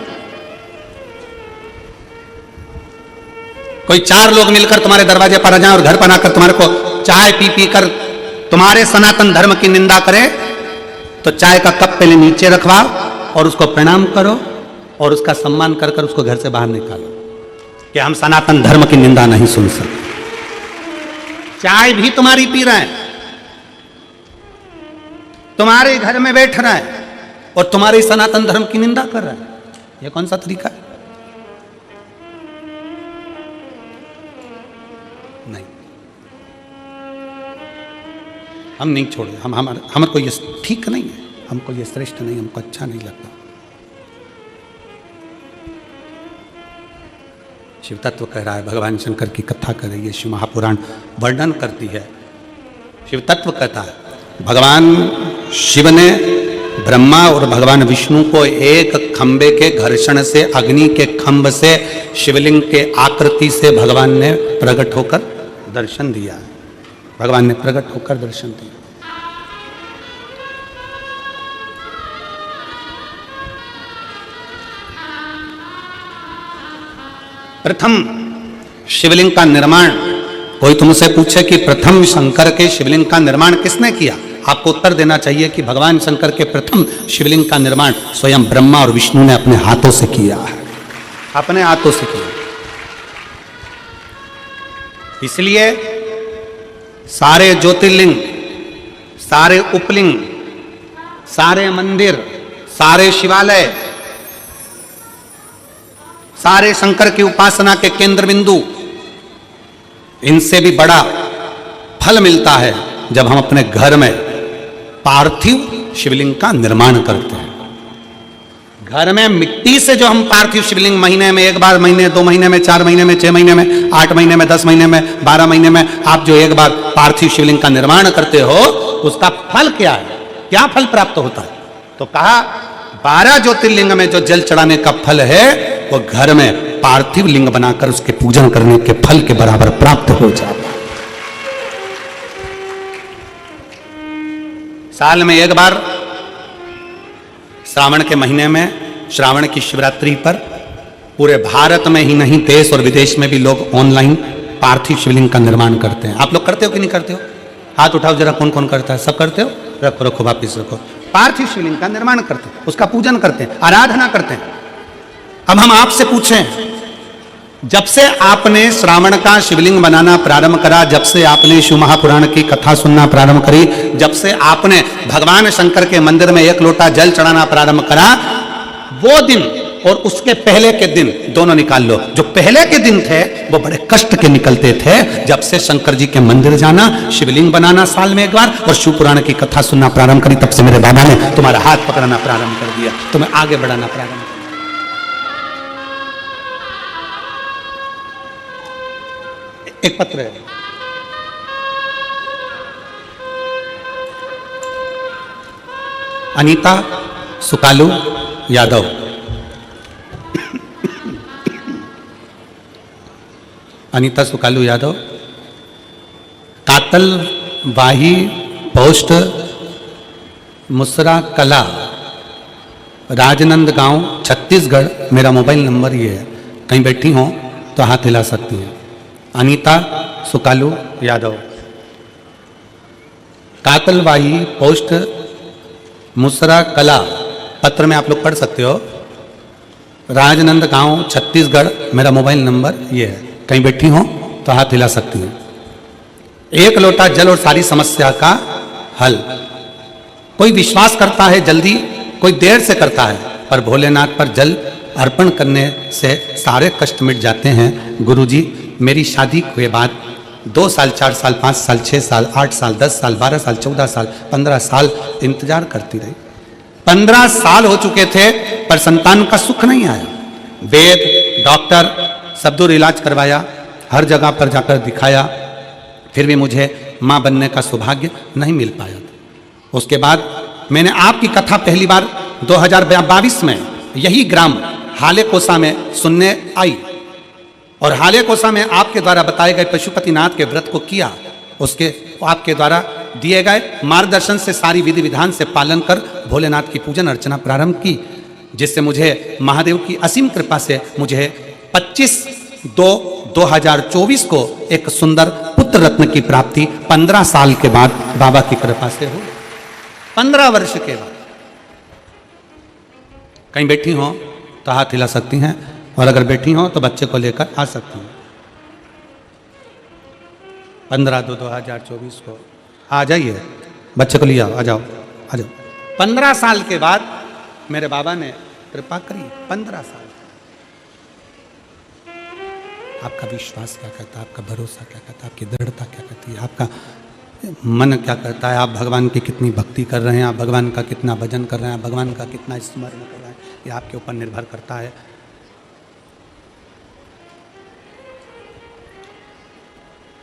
कोई चार लोग मिलकर तुम्हारे दरवाजे पर आ जाएं और घर पर आकर तुम्हारे को चाय पी पी कर तुम्हारे सनातन धर्म की निंदा करे, तो चाय का कप पहले नीचे रखवाओ और उसको प्रणाम करो और उसका सम्मान कर कर उसको घर से बाहर निकालो कि हम सनातन धर्म की निंदा नहीं सुन सकते। चाय भी तुम्हारी पी रहा है, तुम्हारे घर में बैठ रहा है और तुम्हारे सनातन धर्म की निंदा कर रहा है। यह कौन सा तरीका है? नहीं, हम नहीं छोड़े। हमारे को ये ठीक नहीं है, हमको ये श्रेष्ठ नहीं, हमको अच्छा नहीं लगता। शिव तत्व कह रहा है, भगवान शंकर की कथा कर रही है, शिव महापुराण वर्णन करती है। शिव तत्व कहता है, भगवान शिव ने ब्रह्मा और भगवान विष्णु को एक खंबे के घर्षण से, अग्नि के खंभ से, शिवलिंग के आकृति से भगवान ने प्रकट होकर दर्शन दिया है। भगवान ने प्रकट होकर दर्शन दिया। प्रथम शिवलिंग का निर्माण, कोई तुमसे पूछे कि प्रथम शंकर के शिवलिंग का निर्माण किसने किया, आपको उत्तर देना चाहिए कि भगवान शंकर के प्रथम शिवलिंग का निर्माण स्वयं ब्रह्मा और विष्णु ने अपने हाथों से किया है, अपने हाथों से किया। इसलिए सारे ज्योतिर्लिंग, सारे उपलिंग, सारे मंदिर, सारे शिवालय, सारे शंकर की उपासना के केंद्र बिंदु, इनसे भी बड़ा फल मिलता है जब हम अपने घर में पार्थिव शिवलिंग का निर्माण करते हैं। घर में मिट्टी से जो हम पार्थिव शिवलिंग महीने में एक बार, महीने 2 महीने में, 4 महीने में, 6 महीने में, 8 महीने में, 10 महीने में, 12 महीने में आप जो एक बार पार्थिव शिवलिंग का निर्माण करते हो, उसका फल क्या है, क्या फल प्राप्त होता है? तो कहा 12 ज्योतिर्लिंग में जो जल चढ़ाने का फल है वो घर में पार्थिव लिंग बनाकर उसके पूजन करने के फल के बराबर प्राप्त हो जाता है। साल में एक बार श्रावण के महीने में, श्रावण की शिवरात्रि पर पूरे भारत में ही नहीं, देश और विदेश में भी लोग ऑनलाइन पार्थिव शिवलिंग का निर्माण करते हैं। आप लोग करते हो कि नहीं करते हो? हाथ उठाओ जरा, कौन कौन करता है? सब करते हो? रखो रखो, वापिस रखो। पार्थिव शिवलिंग का निर्माण करते हैं, उसका पूजन करते हैं, आराधना करते हैं। अब हम आपसे पूछें, जब से आपने श्रावण का शिवलिंग बनाना प्रारंभ करा, जब से आपने शिव महापुराण की कथा सुनना प्रारंभ करी, जब से आपने भगवान शंकर के मंदिर में एक लोटा जल चढ़ाना प्रारंभ करा, वो दिन और उसके पहले के दिन दोनों निकाल लो। जो पहले के दिन थे वो बड़े कष्ट के निकलते थे। जब से शंकर जी के मंदिर जाना, शिवलिंग बनाना साल में एक बार और शिव पुराण की कथा सुनना प्रारंभ करी, तब से मेरे बाबा ने तुम्हारा हाथ पकड़ना प्रारंभ कर दिया, तुम्हें आगे बढ़ाना प्रारंभ कर दिया। एक पत्र है, अनीता सुकालू यादव, अनीता सुकालू यादव, कातल वाही पोस्ट मुसरा कला, राजनंद गांव छत्तीसगढ़, मेरा मोबाइल नंबर ये है, कहीं बैठी हो तो हाथ हिला सकती हैं। अनीता सुकालू यादव, कातलवाही पोस्ट मुसरा कला, पत्र में आप लोग पढ़ सकते हो। राजनंद गांव छत्तीसगढ़, मेरा मोबाइल नंबर ये है, कहीं बैठी हो तो हाथ हिला सकती हैं। एक लोटा जल और सारी समस्या का हल। कोई विश्वास करता है जल्दी, कोई देर से करता है, पर भोलेनाथ पर जल अर्पण करने से सारे कष्ट मिट जाते हैं। गुरुजी, मेरी शादी के बाद 2 साल, 4 साल, 5 साल, 6 साल, 8 साल, 10 साल, 12 साल, 14 साल, 15 साल इंतजार करती रही। 15 साल हो चुके थे पर संतान का सुख नहीं आया। वेद, डॉक्टर, सब दूर इलाज करवाया, हर जगह पर जाकर दिखाया, फिर भी मुझे माँ बनने का सौभाग्य नहीं मिल पाया। उसके बाद मैंने आपकी कथा पहली बार 2022 में यही ग्राम हाले कोसा में सुनने आई, और हाले कोसा में आपके द्वारा बताए गए पशुपतिनाथ के व्रत को किया। उसके आपके द्वारा दिए गए मार्गदर्शन से सारी विधि विधान से पालन कर भोलेनाथ की पूजन अर्चना प्रारंभ की, जिससे मुझे महादेव की असीम कृपा से मुझे 25/2/2024 को एक सुंदर पुत्र रत्न की प्राप्ति 15 साल के बाद बाबा की कृपा से हुई। 15 वर्ष के बाद। कहीं बैठी हो तो हाथ हिला सकती हैं, और अगर बैठी हो तो बच्चे को लेकर आ सकती हैं। 15/2/2024 को आ जाइए, बच्चे को ले आओ, आ जाओ, आ जाओ। 15 साल के बाद मेरे बाबा ने कृपा करी। 15 साल। आपका विश्वास क्या कहता है, आपका भरोसा क्या कहता है, आपकी दृढ़ता क्या कहती है, आपका मन क्या कहता है, आप भगवान की कितनी भक्ति कर रहे हैं, आप भगवान का कितना भजन कर रहे हैं, आप भगवान का कितना स्मरण कर रहे हैं, ये आपके ऊपर निर्भर करता है।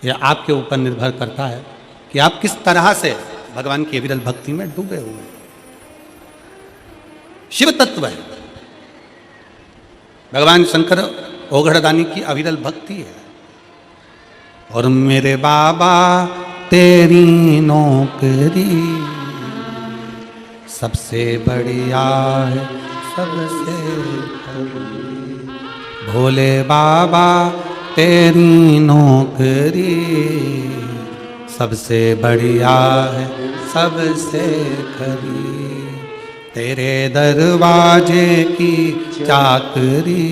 यह आपके ऊपर निर्भर करता है कि आप किस तरह से भगवान की अविरल भक्ति में डूबे हुए हैं। शिव तत्व है, भगवान शंकर ओघड़दानी की अविरल भक्ति है। और मेरे बाबा तेरी नौकरी सबसे बढ़िया है, सबसे भोले बाबा तेरी नौकरी सबसे बढ़िया है, सबसे खरी, तेरे दरवाजे की चाकरी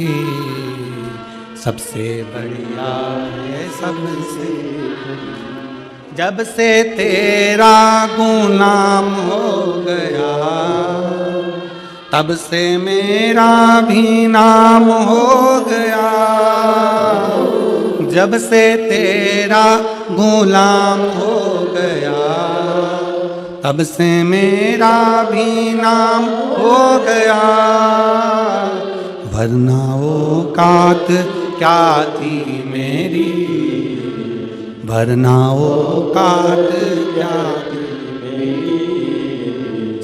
सबसे बढ़िया है, सबसे। जब से तेरा गुलाम हो गया तब से मेरा भी नाम हो गया। जब से तेरा गुलाम हो गया तब से मेरा भी नाम हो गया। वरना औकात क्या थी मेरी, वरना औकात क्या थी मेरी,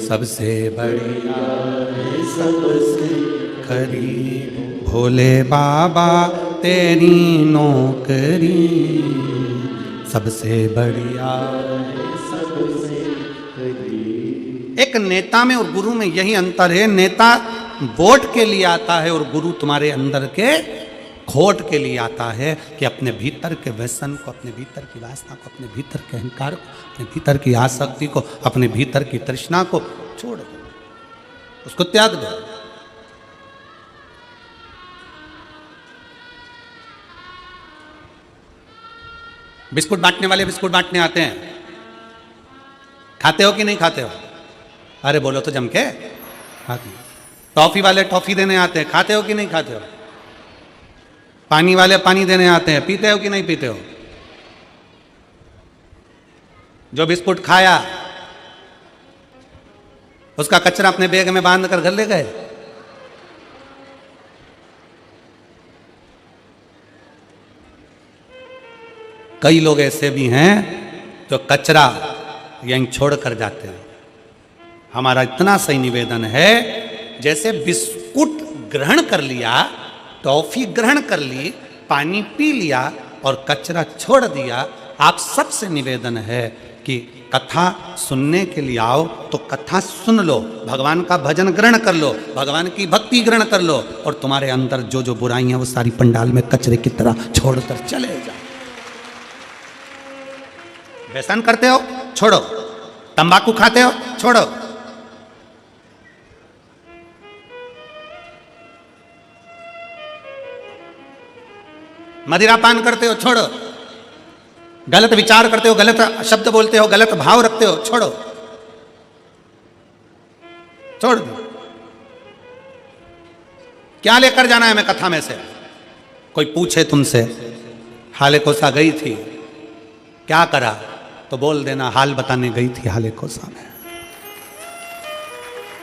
सबसे बढ़िया है, सबसे खरी, भोले बाबा तेरी नौकरी सबसे बढ़िया है, सबसे खरी। एक नेता में और गुरु में यही अंतर है। नेता वोट के लिए आता है और गुरु तुम्हारे अंदर के खोट के लिए आता है कि अपने भीतर के व्यसन को, अपने भीतर की वासना को, अपने भीतर के अहंकार को, अपने भीतर की आसक्ति को, अपने भीतर की तृष्णा को छोड़ दो, उसको त्याग दो। बिस्कुट बांटने वाले बिस्कुट बांटने आते हैं, खाते हो कि नहीं खाते हो? अरे बोलो तो जम के। खाते हो। टॉफी वाले टॉफी देने आते हैं, खाते हो कि नहीं खाते हो? पानी वाले पानी देने आते हैं, पीते हो कि नहीं पीते हो? जो बिस्कुट खाया उसका कचरा अपने बैग में बांध कर घर ले गए। कई लोग ऐसे भी हैं जो कचरा यहीं छोड़ कर जाते हैं। हमारा इतना सही निवेदन है, जैसे बिस्कुट ग्रहण कर लिया, टॉफी ग्रहण कर ली, पानी पी लिया और कचरा छोड़ दिया, आप सबसे निवेदन है कि कथा सुनने के लिए आओ तो कथा सुन लो, भगवान का भजन ग्रहण कर लो, भगवान की भक्ति ग्रहण कर लो, और तुम्हारे अंदर जो जो बुराइयां वो सारी पंडाल में कचरे की तरह छोड़कर चले जाओ। व्यसन करते हो छोड़ो, तंबाकू खाते हो छोड़ो, मदिरापान करते हो छोड़ो, गलत विचार करते हो, गलत शब्द बोलते हो, गलत भाव रखते हो छोड़ो, छोड़ दो। क्या लेकर जाना है मैं कथा में से? कोई पूछे तुमसे हाले कोसा गई थी क्या करा, तो बोल देना हाल बताने गई थी हाले कोसा में।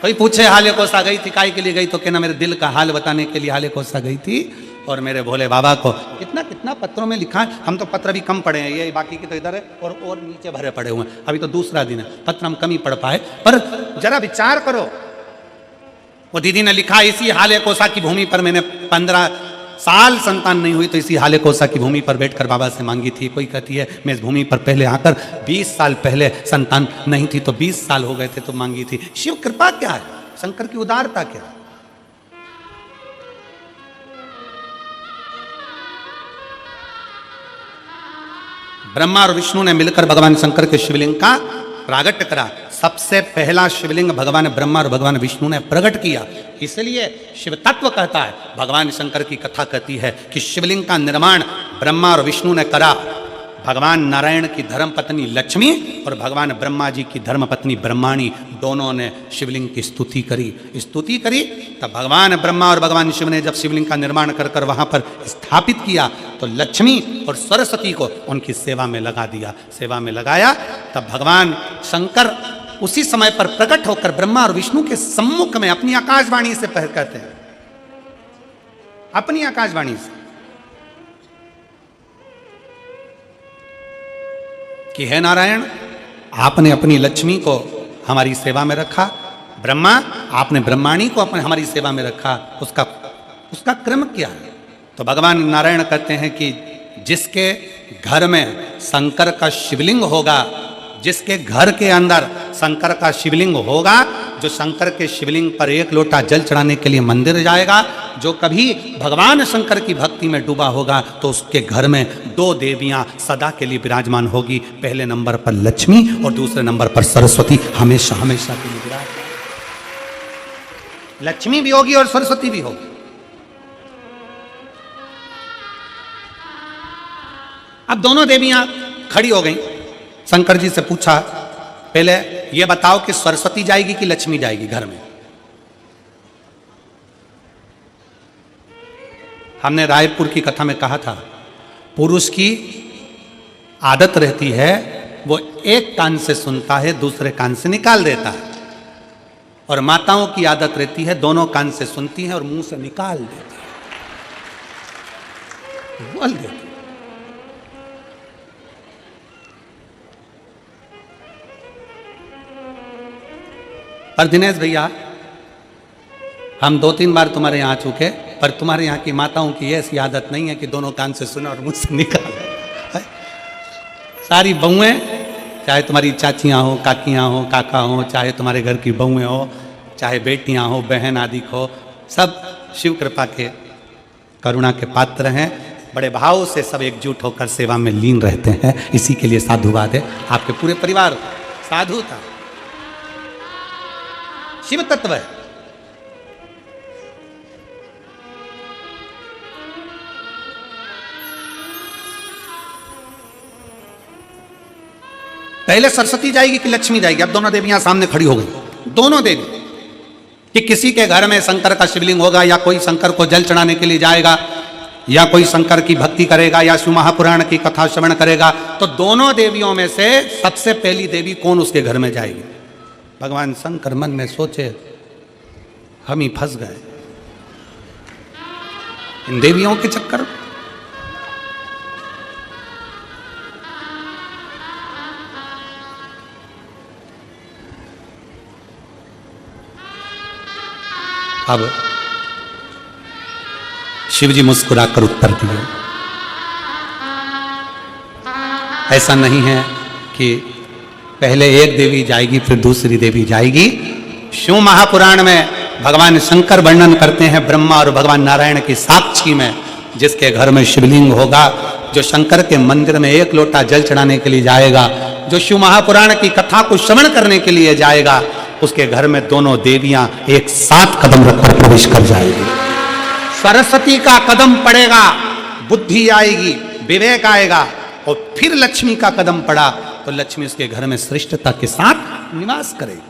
कोई पूछे हाले कोसा गई थी काय के लिए गई, तो कहना मेरे दिल का हाल बताने के लिए हाले कोसा गई थी, और मेरे भोले बाबा को कितना कितना पत्रों में लिखा है। हम तो पत्र भी कम पढ़े हैं, ये बाकी की तो इधर है और नीचे भरे पड़े हुए हैं। अभी तो दूसरा दिन है, पत्र हम कम ही पढ़ पाए, पर जरा विचार करो। वो दीदी ने लिखा इसी हाले कोसा की भूमि पर मैंने 15 साल संतान नहीं हुई तो इसी हाले कोसा की भूमि पर बैठकर बाबा से मांगी थी। कोई कहती है मैं इस भूमि पर पहले आकर 20 साल पहले संतान नहीं थी तो 20 साल हो गए थे तो मांगी थी। शिव कृपा क्या है, शंकर की उदारता क्या है? ब्रह्मा और विष्णु ने मिलकर भगवान शंकर के शिवलिंग का प्रागट्य करा। सबसे पहला शिवलिंग भगवान ब्रह्मा और भगवान विष्णु ने प्रकट किया। इसलिए शिव तत्व कहता है, भगवान शंकर की कथा कहती है कि शिवलिंग का निर्माण ब्रह्मा और विष्णु ने करा। भगवान नारायण की धर्म पत्नी लक्ष्मी और भगवान ब्रह्मा जी की धर्म पत्नी ब्रह्माणी दोनों ने शिवलिंग की स्तुति करी। तब भगवान ब्रह्मा और भगवान शिव ने जब शिवलिंग का निर्माण कर कर वहां पर स्थापित किया तो लक्ष्मी और सरस्वती को उनकी सेवा में लगा दिया, सेवा में लगाया। तब भगवान शंकर उसी समय पर प्रकट होकर ब्रह्मा और विष्णु के सम्मुख में अपनी आकाशवाणी से कहते हैं, अपनी आकाशवाणी से कि हे नारायण, आपने अपनी लक्ष्मी को हमारी सेवा में रखा, ब्रह्मा आपने ब्रह्माणी को हमारी सेवा में रखा, उसका क्रम क्या है? तो भगवान नारायण कहते हैं कि जिसके घर में शंकर का शिवलिंग होगा, जिसके घर के अंदर शंकर का शिवलिंग होगा, जो शंकर के शिवलिंग पर एक लोटा जल चढ़ाने के लिए मंदिर जाएगा, जो कभी भगवान शंकर की भक्ति में डूबा होगा, तो उसके घर में 2 देवियां सदा के लिए विराजमान होगी। पहले नंबर पर लक्ष्मी और दूसरे नंबर पर सरस्वती, हमेशा हमेशा के लिए विराजमान। लक्ष्मी भी होगी और सरस्वती भी होगी। अब दोनों देवियां खड़ी हो गई। शंकर जी से पूछा, पहले यह बताओ कि सरस्वती जाएगी कि लक्ष्मी जाएगी घर में? हमने रायपुर की कथा में कहा था, पुरुष की आदत रहती है वो एक कान से सुनता है, दूसरे कान से निकाल देता है, और माताओं की आदत रहती है दोनों कान से सुनती है और मुंह से निकाल देती है, बोल देती है। पर दिनेश भैया, हम 2-3 बार तुम्हारे यहाँ आ चुके, पर तुम्हारे यहाँ की माताओं की ऐसी आदत नहीं है कि दोनों कान से सुने और मुंह से निकाले। सारी बहुएं, चाहे तुम्हारी चाचियाँ हो, काकियाँ हो, काका हो, चाहे तुम्हारे घर की बहुएं हो, चाहे बेटियाँ हो, बहन आदि हो, सब शिव कृपा के करुणा के पात्र हैं। बड़े भाव से सब एकजुट होकर सेवा में लीन रहते हैं। इसी के लिए साधुवाद है। आपके पूरे परिवार साधु था, शिव तत्व है। पहले सरस्वती जाएगी कि लक्ष्मी जाएगी? अब दोनों देवियां सामने खड़ी हो गई। दोनों देवी कि किसी के घर में शंकर का शिवलिंग होगा, या कोई शंकर को जल चढ़ाने के लिए जाएगा, या कोई शंकर की भक्ति करेगा, या शिव महापुराण की कथा श्रवण करेगा, तो दोनों देवियों में से सबसे पहली देवी कौन उसके घर में जाएगी? भगवान शंकर मन में सोचे, हम ही फंस गए इन देवियों के चक्कर में। अब शिव जी मुस्कुराकर उत्तर दिए, ऐसा नहीं है कि पहले एक देवी जाएगी फिर दूसरी देवी जाएगी। शिव महापुराण में भगवान शंकर वर्णन करते हैं ब्रह्मा और भगवान नारायण की साक्षी में, जिसके घर में शिवलिंग होगा, जो शंकर के मंदिर में एक लोटा जल चढ़ाने के लिए जाएगा, जो शिव महापुराण की कथा को श्रवण करने के लिए जाएगा, उसके घर में दोनों देवियां एक साथ कदम रखकर प्रवेश कर जाएगी। सरस्वती का कदम पड़ेगा, बुद्धि आएगी, विवेक आएगा, और फिर लक्ष्मी का कदम पड़ा तो लक्ष्मी उसके घर में श्रेष्ठता के साथ निवास करेगी।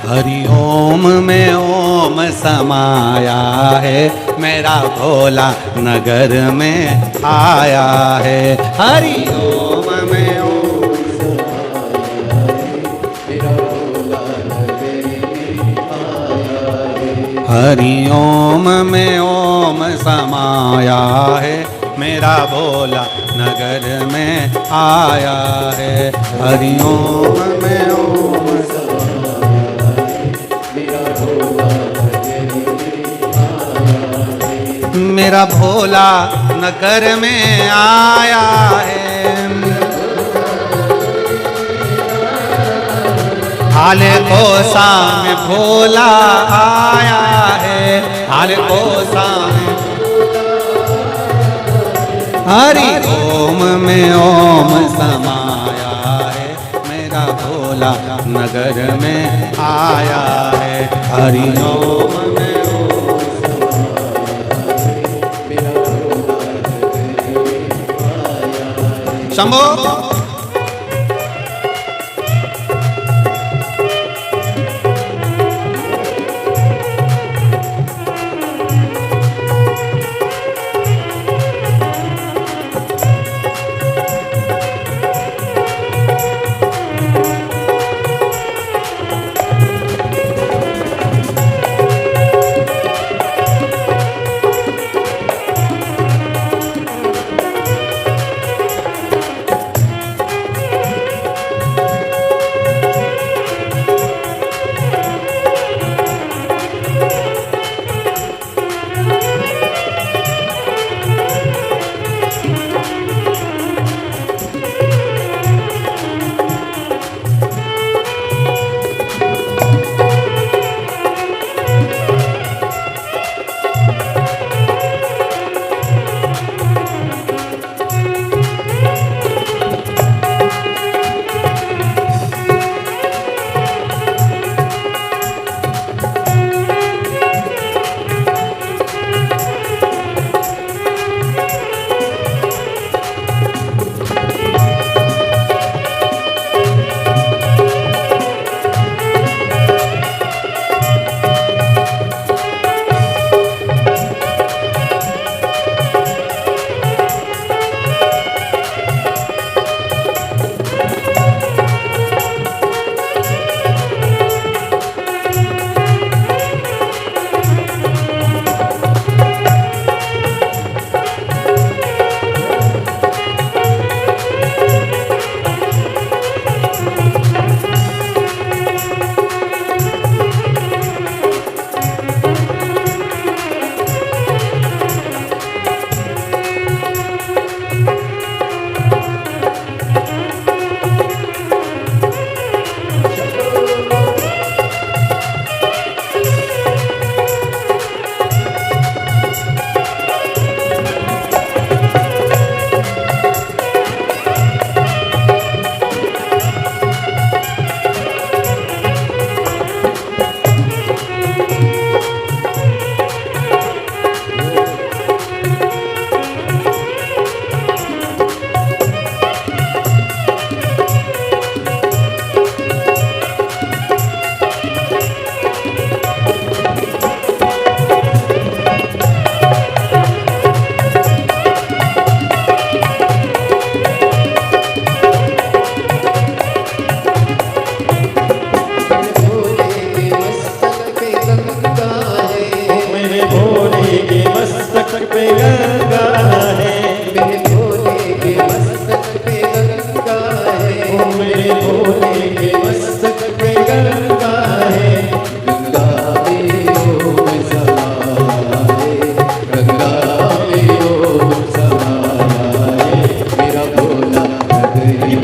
हरि ओम में ओम समाया है, मेरा भोला नगर में आया है। हरि ओम में ओम हरि ओम में ओम समाया है, मेरा भोला नगर में आया है। हरि ओम में ओम मेरा भोला नगर में आया है। हाले कोसा में भोला आया है, हाले कोसा में। हरि ओम में ओम समाया है, मेरा भोला नगर में आया है। हरि ओम में शंभो।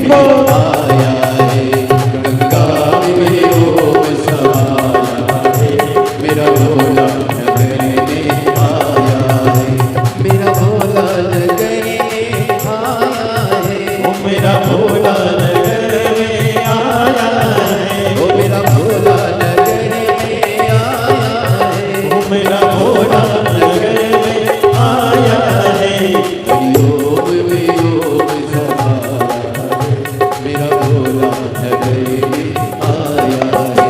आया है, गंगा में ओम समाया है, मेरा भोला नगर में आया है, मेरा भोला नगर में आया है, ओ मेरा भोला नगर में आया है, ओ मेरा भोला नगर में आया है, ओ मेरा भोला नगर में आया है, हरि ओम में ओम समाया है, मेरा भोला नगर में आया है,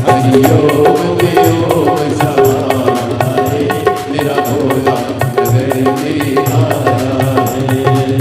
हरि ओम में ओम समाया है, मेरा भोला नगर में आया है।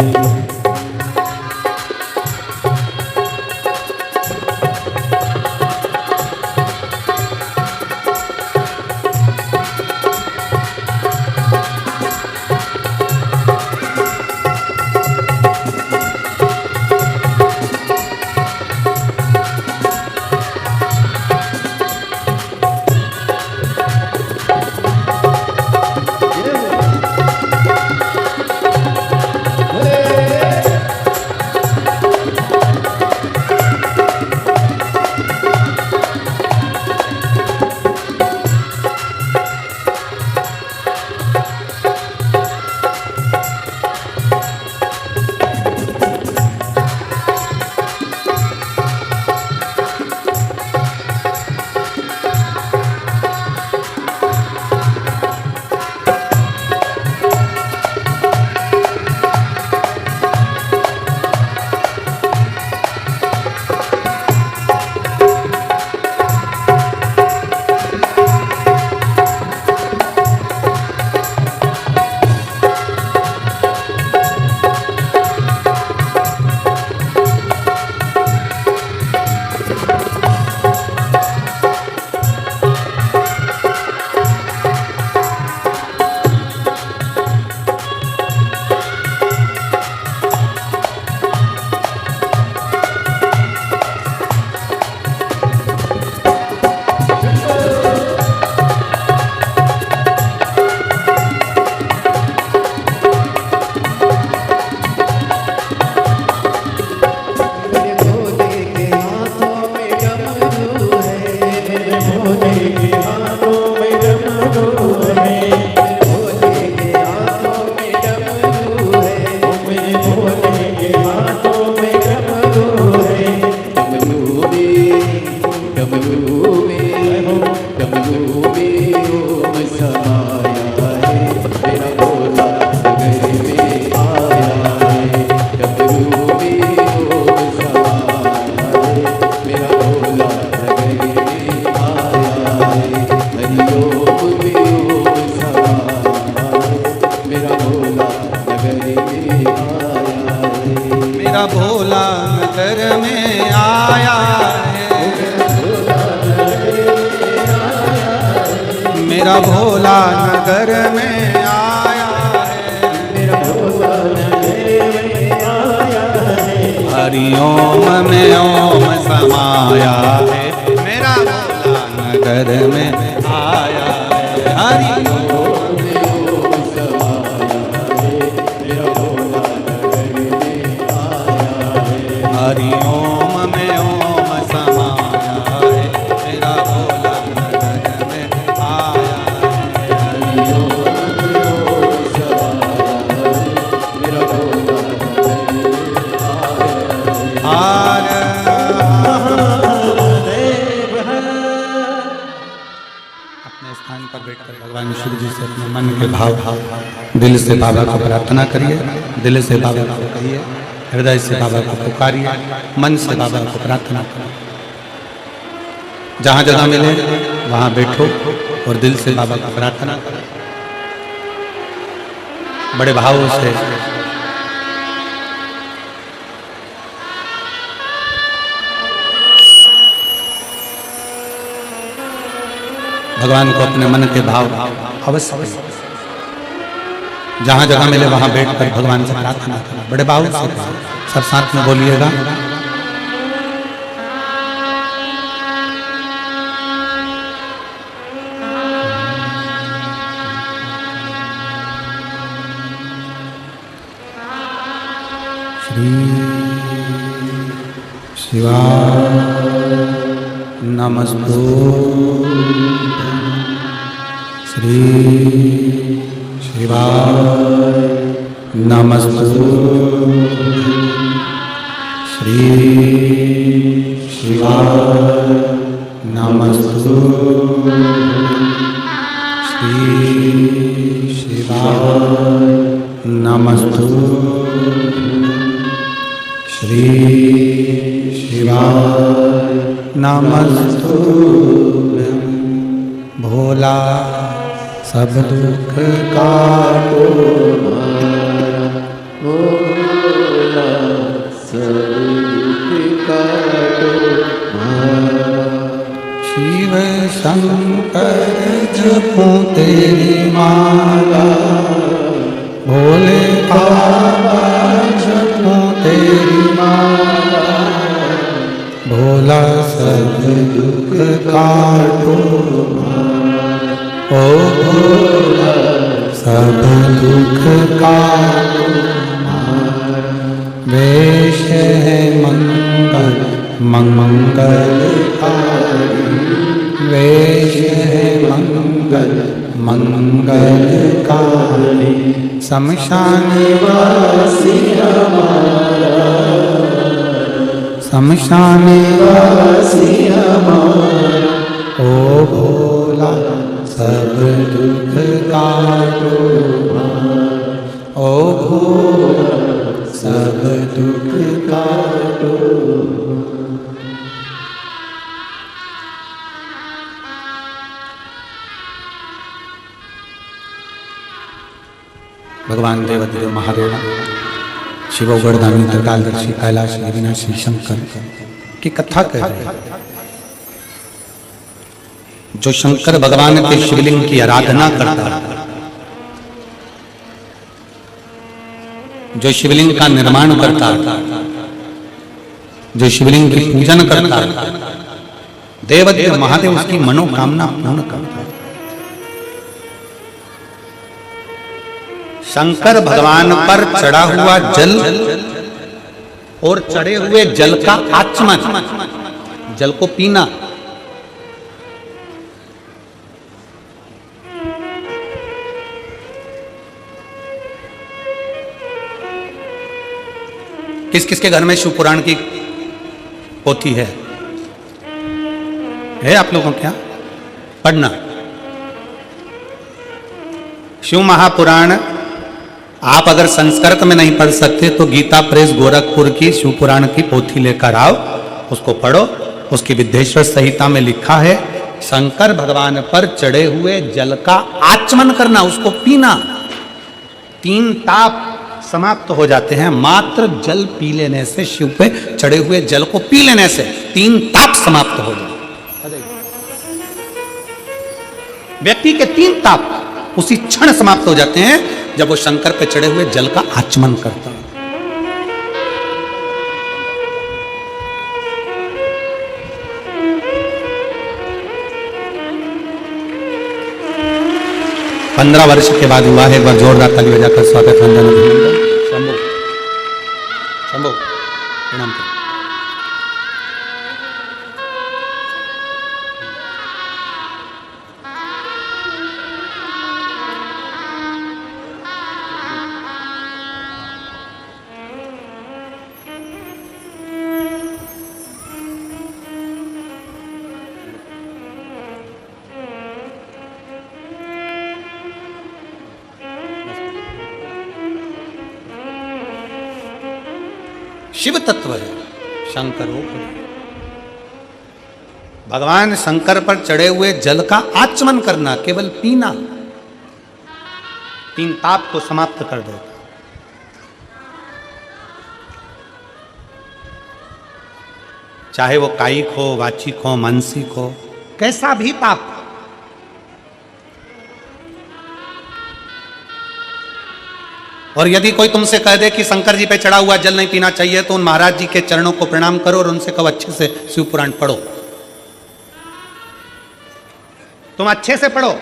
मेरा भोला नगर में आया है, मेरा भोला नगर में आया है, मेरा भोला नगर में आया है, हरि ओम में ओम समाया है, मेरा भोला नगर में आया है, हरि ओम में ओम समाया है, मेरा भोला नगर में आया है, हरि ओम में ओम समाया है, मेरा भोला नगर में आया है, हरि ओम में ओम समाया है, मेरा भोला नगर में आया है। अपने स्थान पर बैठकर भगवान शिव जी से अपने मन के भाव दिल से बाबा को प्रार्थना करिए, दिल से बाबा को कहिए, हृदय से बाबा को पुकारिए, मन से बाबा को प्रार्थना करिए। जहाँ जगह मिले वहाँ बैठो और दिल से बाबा को प्रार्थना करो, बड़े भावों से। भगवान को अपने मन के भाव अवश्य करिए। जहाँ जगह मिले वहाँ बैठकर भगवान से प्रार्थना करना, बड़े भाव से। सब साथ में बोलिएगा। श्री शिवाय नमस्तुभ्यं श्री शिवाय नमस्तुभ्यं श्री शिवाय नमस्तुभ्यं श्री शिवाय नमस्तुभ्यं श्री शिवाय नमस्तुभ्यं भोला सब दुख काटो भोला सब दुख काटो शिव शंकर जपो तेरी माला भोले बाबा जपो तेरी माला भोला सब दुख काटो ओ भोला सब दुख काटो वेश है मंगल मंगलकारी वेश है मंगल मंगलकारी शमशान वासी हमारा शमशान वासी हमारा ओ भोला सब दुख काटो ओ भोला सब दुख काटो। भगवान देवदेव महादेव शिव गणदानी त्रिकालदर्शी कैलाश अविनाशी शंकर की कथा कह रहे हैं। जो शंकर भगवान के शिवलिंग की आराधना करता है, जो शिवलिंग का निर्माण करता है, जो शिवलिंग की पूजन करता है, देवदेव महादेव उसकी मनोकामना पूर्ण करता है। शंकर भगवान पर चढ़ा हुआ जल और चढ़े हुए जल का आचमन, जल को पीना, किस किस के घर में शिव पुराण की पोथी है आप लोगों क्या पढ़ना? शिव महापुराण आप अगर संस्कृत में नहीं पढ़ सकते तो गीता प्रेस गोरखपुर की शिव पुराण की पोथी लेकर आओ, उसको पढ़ो। उसकी विद्येश्वर संहिता में लिखा है शंकर भगवान पर चढ़े हुए जल का आचमन करना, उसको पीना। 3 ताप समाप्त हो जाते हैं मात्र जल पी लेने से। शिव पे चढ़े हुए जल को पी लेने से 3 ताप समाप्त हो जाते। व्यक्ति के 3 ताप उसी क्षण समाप्त हो जाते हैं जब वो शंकर पे चढ़े हुए जल का आचमन करता है। पंद्रह वर्ष के बाद हुआ है। एक बार जोरदार ताली बजाकर स्वागत वंदन अभिनंदन। शंभो शंभो प्रणाम करो। शिव तत्व है शंकर हो। भगवान शंकर पर चढ़े हुए जल का आचमन करना, केवल पीना 3 ताप को समाप्त कर देता। चाहे वो कायिक हो, वाचिक हो, मानसिक हो, कैसा भी पाप। और यदि कोई तुमसे कह दे कि शंकर जी पे चढ़ा हुआ जल नहीं पीना चाहिए तो उन महाराज जी के चरणों को प्रणाम करो और उनसे कहो अच्छे से शिव पुराण पढ़ो। तुम अच्छे से पढ़ो।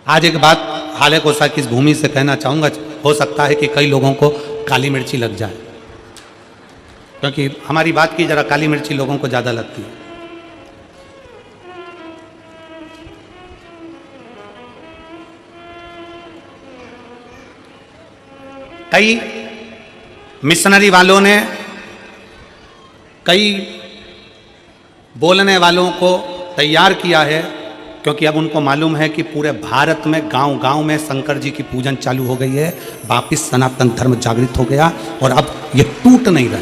आज एक बात हाले कोसा की इस भूमि से कहना चाहूँगा, हो सकता है कि कई लोगों को काली मिर्ची लग जाए, क्योंकि हमारी बात की जरा काली मिर्ची लोगों को ज़्यादा लगती है। कई मिशनरी वालों ने, कई बोलने वालों को तैयार किया है, क्योंकि अब उनको मालूम है कि पूरे भारत में गांव-गांव में शंकर जी की पूजन चालू हो गई है, वापिस सनातन धर्म जागृत हो गया और अब ये टूट नहीं रहा।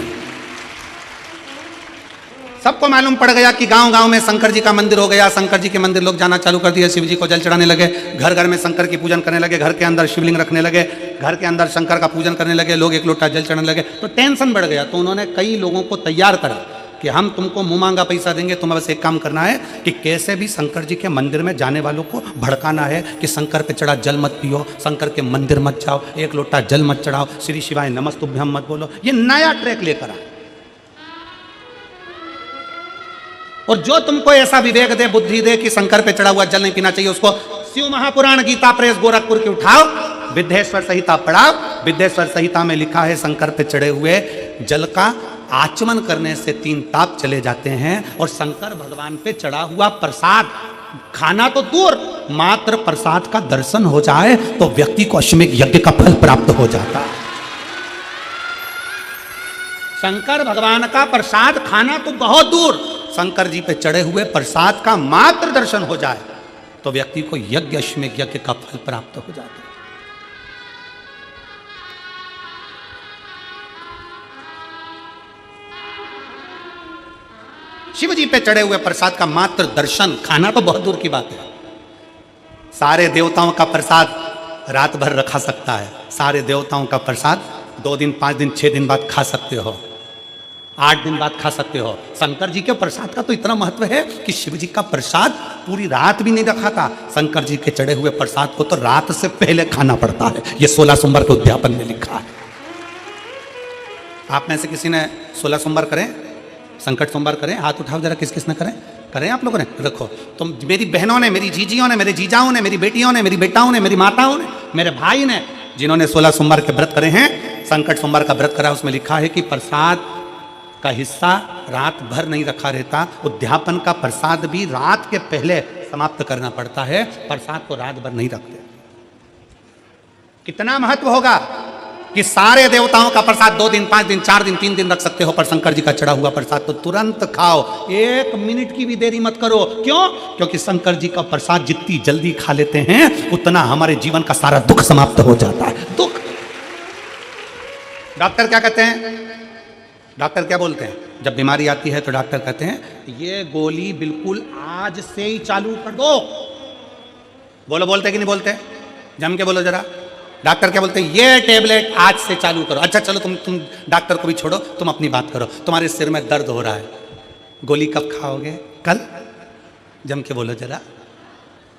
सबको मालूम पड़ गया कि गांव-गांव में शंकर जी का मंदिर हो गया, शंकर जी के मंदिर लोग जाना चालू कर दिए, शिव जी को जल चढ़ाने लगे, घर घर में शंकर की पूजन करने लगे, घर के अंदर शिवलिंग रखने लगे, घर के अंदर शंकर का पूजन करने लगे, लोग एक लोटा जल चढ़ाने लगे, तो टेंशन बढ़ गया। तो उन्होंने कई लोगों को तैयार करा कि हम तुमको मुंह मांगा पैसा देंगे, तुम्हें बस एक काम करना है कि कैसे भी शंकर जी के मंदिर में जाने वालों को भड़काना है कि शंकर पे चढ़ा जल मत पियो, शंकर के मंदिर मत जाओ, एक लोटा जल मत चढ़ाओ, श्री शिवाय नमस्तुभ्यम मत बोलो। ये नया ट्रैक लेकर आए। और जो तुमको ऐसा विवेक दे, बुद्धि दे कि शंकर पे चढ़ा हुआ जल नहीं पीना चाहिए, उसको शिव महापुराण गीता प्रेस गोरखपुर की उठाओ, विद्येश्वर संहिता पढ़ाओ। विद्येश्वर संहिता में लिखा है शंकर पे चढ़े हुए जल का आचमन करने से 3 ताप चले जाते हैं, और शंकर भगवान पे चढ़ा हुआ प्रसाद खाना तो दूर, मात्र प्रसाद का दर्शन हो जाए तो व्यक्ति को अश्वमेध यज्ञ का फल प्राप्त हो जाता है। शंकर भगवान का प्रसाद खाना तो बहुत दूर, शंकर जी पे चढ़े हुए प्रसाद का मात्र दर्शन हो जाए तो व्यक्ति को यज्ञ अश्वमेध यज्ञ का फल प्राप्त हो जाता है। शिव जी पे चढ़े हुए प्रसाद का मात्र दर्शन, खाना तो बहुत दूर की बात है। सारे देवताओं का प्रसाद रात भर रखा सकता है, सारे देवताओं का प्रसाद 2 दिन 5 दिन 6 दिन बाद खा सकते हो, 8 दिन बाद खा सकते हो। शंकर जी के प्रसाद का तो इतना महत्व है कि शिव जी का प्रसाद पूरी रात भी नहीं रखा था, शंकर जी के चढ़े हुए प्रसाद को तो रात से पहले खाना पड़ता है। ये 16 सोमवार के उद्यापन में लिखा है। आप में से किसी ने 16 सोमवार करें, संकट सोमवार करें? हाथ उठाओ जरा, किस किस ने करें? करें आप लोगों ने? रखो। तो मेरी बहनों ने, मेरी जीजियों ने, मेरे जीजाओं ने, मेरी बेटियों ने, मेरी बेटाओं ने, मेरी माताओं ने, मेरे भाई ने, जिन्होंने 16 सोमवार के व्रत करे हैं, संकट सोमवार का व्रत करा, उसमें लिखा है कि प्रसाद का हिस्सा रात भर नहीं रखा रहता, उद्यापन का प्रसाद भी रात के पहले समाप्त करना पड़ता है, प्रसाद को रात भर नहीं रखते। कितना महत्व होगा कि सारे देवताओं का प्रसाद 2 दिन 5 दिन 4 दिन 3 दिन रख सकते हो, पर शंकर जी का चढ़ा हुआ प्रसाद तो तुरंत खाओ, 1 मिनट की भी देरी मत करो। क्यों? क्योंकि शंकर जी का प्रसाद जितनी जल्दी खा लेते हैं उतना हमारे जीवन का सारा दुख समाप्त हो जाता है। दुख। डॉक्टर क्या कहते हैं? डॉक्टर क्या बोलते हैं? जब बीमारी आती है तो डॉक्टर कहते हैं ये गोली बिल्कुल आज से ही चालू कर दो। बोलो, बोलते कि नहीं बोलते? जम के बोलो जरा। डॉक्टर क्या बोलते हैं? ये टेबलेट आज से चालू करो। अच्छा चलो, तुम डॉक्टर को भी छोड़ो, तुम अपनी बात करो। तुम्हारे सिर में दर्द हो रहा है, गोली कब खाओगे? कल। जम के बोलो जरा।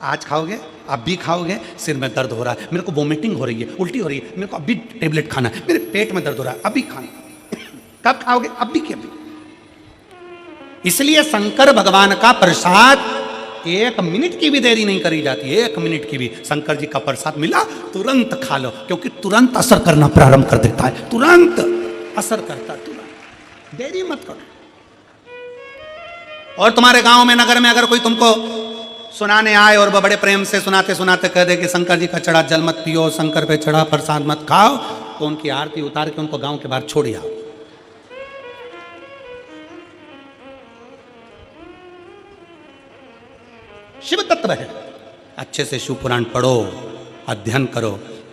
आज खाओगे? अब भी खाओगे? सिर में दर्द हो रहा है, मेरे को वोमिटिंग हो रही है, उल्टी हो रही है, मेरे को अभी टेबलेट खाना है, मेरे पेट में दर्द हो रहा है, अभी खाना। कब खाओगे? अभी के अभी। इसलिए शंकर भगवान का प्रसाद 1 मिनट की भी देरी नहीं करी जाती, 1 मिनट की भी। शंकर जी का प्रसाद मिला तुरंत खा लो, क्योंकि तुरंत असर करना प्रारंभ कर देता है, तुरंत असर करता, तुरंत, देरी मत करो। और तुम्हारे गांव में, नगर में अगर कोई तुमको सुनाने आए और वह बड़े प्रेम से सुनाते सुनाते कह दे कि शंकर जी का चढ़ा जल मत पियो, शंकर पे चढ़ा प्रसाद मत खाओ, तो उनकी आरती उतार के उनको गांव के बाहर छोड़ आओ। शिव तत्व है। अच्छे से शिव पुराण पढ़ो, अध्ययन करो,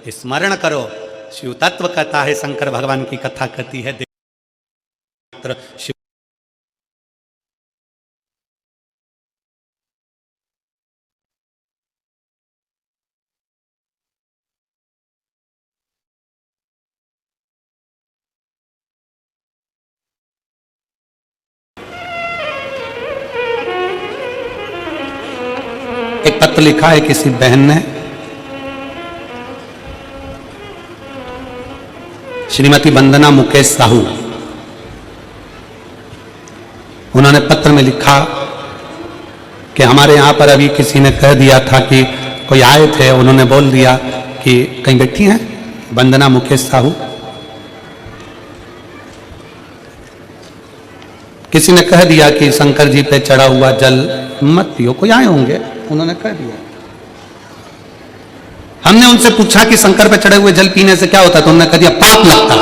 स्मरण करो। शिव तत्व कहता है, शंकर भगवान की कथा कहती है। शिव एक पत्र लिखा है किसी बहन ने, श्रीमती वंदना मुकेश साहू, उन्होंने पत्र में लिखा कि हमारे यहां पर अभी किसी ने कह दिया था कि कोई आए थे, उन्होंने बोल दिया कि कहीं बैठी हैं वंदना मुकेश साहू, किसी ने कह दिया कि शंकर जी पे चढ़ा हुआ जल मत पियो, कोई आए होंगे उन्होंने कह दिया। हमने उनसे पूछा कि शंकर पे चढ़े हुए जल पीने से क्या होता, तो उन्होंने कह दिया पाप लगता।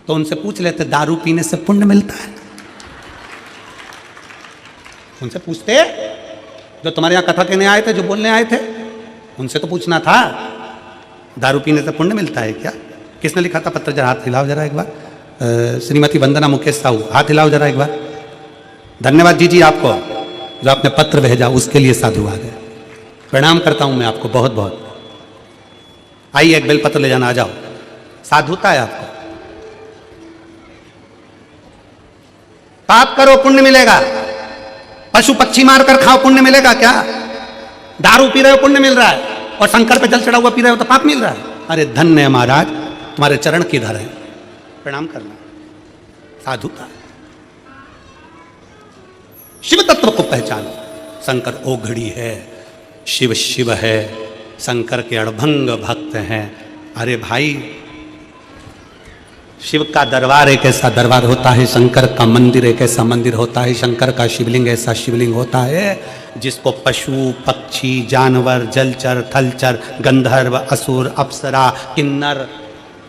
तो उनसे पूछ लेते दारू पीने से पुण्य मिलता है, उनसे पूछते, जो तुम्हारे यहां कथा कहने आए थे, जो बोलने आए थे, उनसे तो पूछना था दारू पीने से पुण्य मिलता है क्या। किसने लिखा था पत्र, जरा हाथ हिलाओ जरा एक बार। श्रीमती वंदना मुकेश साहू, हाथ हिलाओ जरा एक बार। धन्यवाद जी आपको, जो आपने पत्र भेजा उसके लिए साधुवाद है, प्रणाम करता हूं मैं आपको बहुत बहुत। आइए एक बेलपत्र ले जाना, आ जाओ, साधुता है आपको। पाप करो पुण्य मिलेगा, पशु पक्षी मारकर खाओ पुण्य मिलेगा क्या। दारू पी रहे हो पुण्य मिल रहा है, और शंकर पे जल चढ़ा हुआ पी रहे हो तो पाप मिल रहा है। अरे धन्य है महाराज, तुम्हारे चरण किधर है, प्रणाम करना, साधुता। शिव तत्व को पहचानो। शंकर ओघड़ी है, शिव शिव है, शंकर के अड़भंग भक्त हैं। अरे भाई, शिव का दरबार एक ऐसा दरबार होता है, शंकर का मंदिर एक ऐसा मंदिर होता है, शंकर का शिवलिंग ऐसा शिवलिंग होता है जिसको पशु पक्षी जानवर जलचर थलचर गंधर्व असुर अप्सरा किन्नर,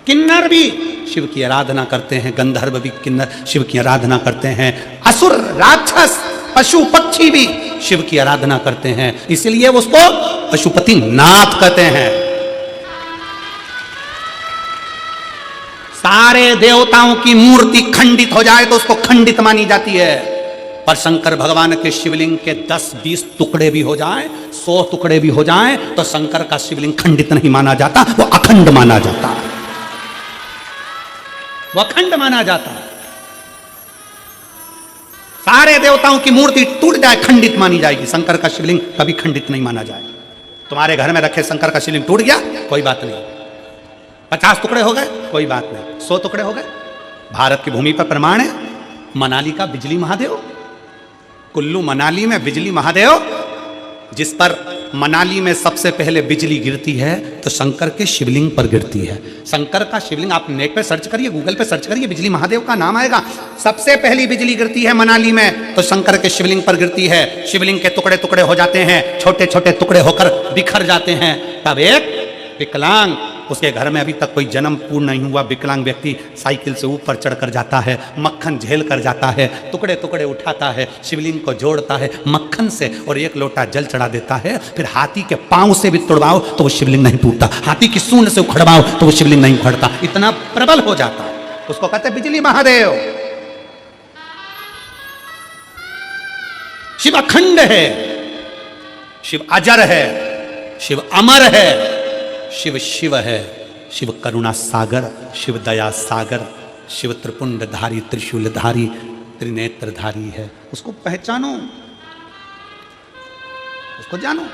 किन्नर भी शिव की आराधना करते हैं, गंधर्व भी किन्नर शिव की आराधना करते हैं, असुर राक्षस पशु पक्षी भी शिव की आराधना करते हैं, इसलिए उसको पशुपति नाथ कहते हैं। सारे देवताओं की मूर्ति खंडित हो जाए तो उसको खंडित मानी जाती है, पर शंकर भगवान के शिवलिंग के 10-20 टुकड़े भी हो जाएं, 100 टुकड़े भी हो जाएं, तो शंकर का शिवलिंग खंडित नहीं माना जाता, वो अखंड माना जाता है, वो अखंड माना जाता है। सारे देवताओं की मूर्ति टूट जाए खंडित मानी जाएगी, शंकर का शिवलिंग कभी खंडित नहीं माना जाएगा। तुम्हारे घर में रखे शंकर का शिवलिंग टूट गया, कोई बात नहीं, 50 टुकड़े हो गए, कोई बात नहीं, 100 टुकड़े हो गए। भारत की भूमि पर प्रमाण है, मनाली का बिजली महादेव, कुल्लू मनाली में बिजली महादेव, जिस पर मनाली में सबसे पहले बिजली गिरती है तो शंकर के शिवलिंग पर गिरती है। शंकर का शिवलिंग आप नेट पे सर्च करिए, गूगल पे सर्च करिए, बिजली महादेव का नाम आएगा। सबसे पहली बिजली गिरती है मनाली में तो शंकर के शिवलिंग पर गिरती है। शिवलिंग के टुकड़े टुकड़े हो जाते हैं, छोटे छोटे टुकड़े होकर बिखर जाते हैं। तब एक विकलांग, उसके घर में अभी तक कोई जन्म पूर्ण नहीं हुआ विकलांग व्यक्ति साइकिल से ऊपर चढ़कर जाता है, मक्खन झेल कर जाता है, टुकड़े टुकड़े उठाता है, शिवलिंग को जोड़ता है मक्खन से और एक लोटा जल चढ़ा देता है। फिर हाथी के पांव से भी तोड़वाओ तो वो शिवलिंग नहीं टूटता, हाथी की सूंड से उखड़वाओ तो वो शिवलिंग नहीं उखड़ता, इतना प्रबल हो जाता है। उसको कहते हैं बिजली महादेव। शिव अखंड है, शिव अजर है, शिव अमर है, शिव शिव है, शिव करुणा सागर, शिव दया सागर, शिव त्रिपुंडधारी त्रिशूलधारी त्रिनेत्रधारी है। उसको पहचानो, उसको जानो।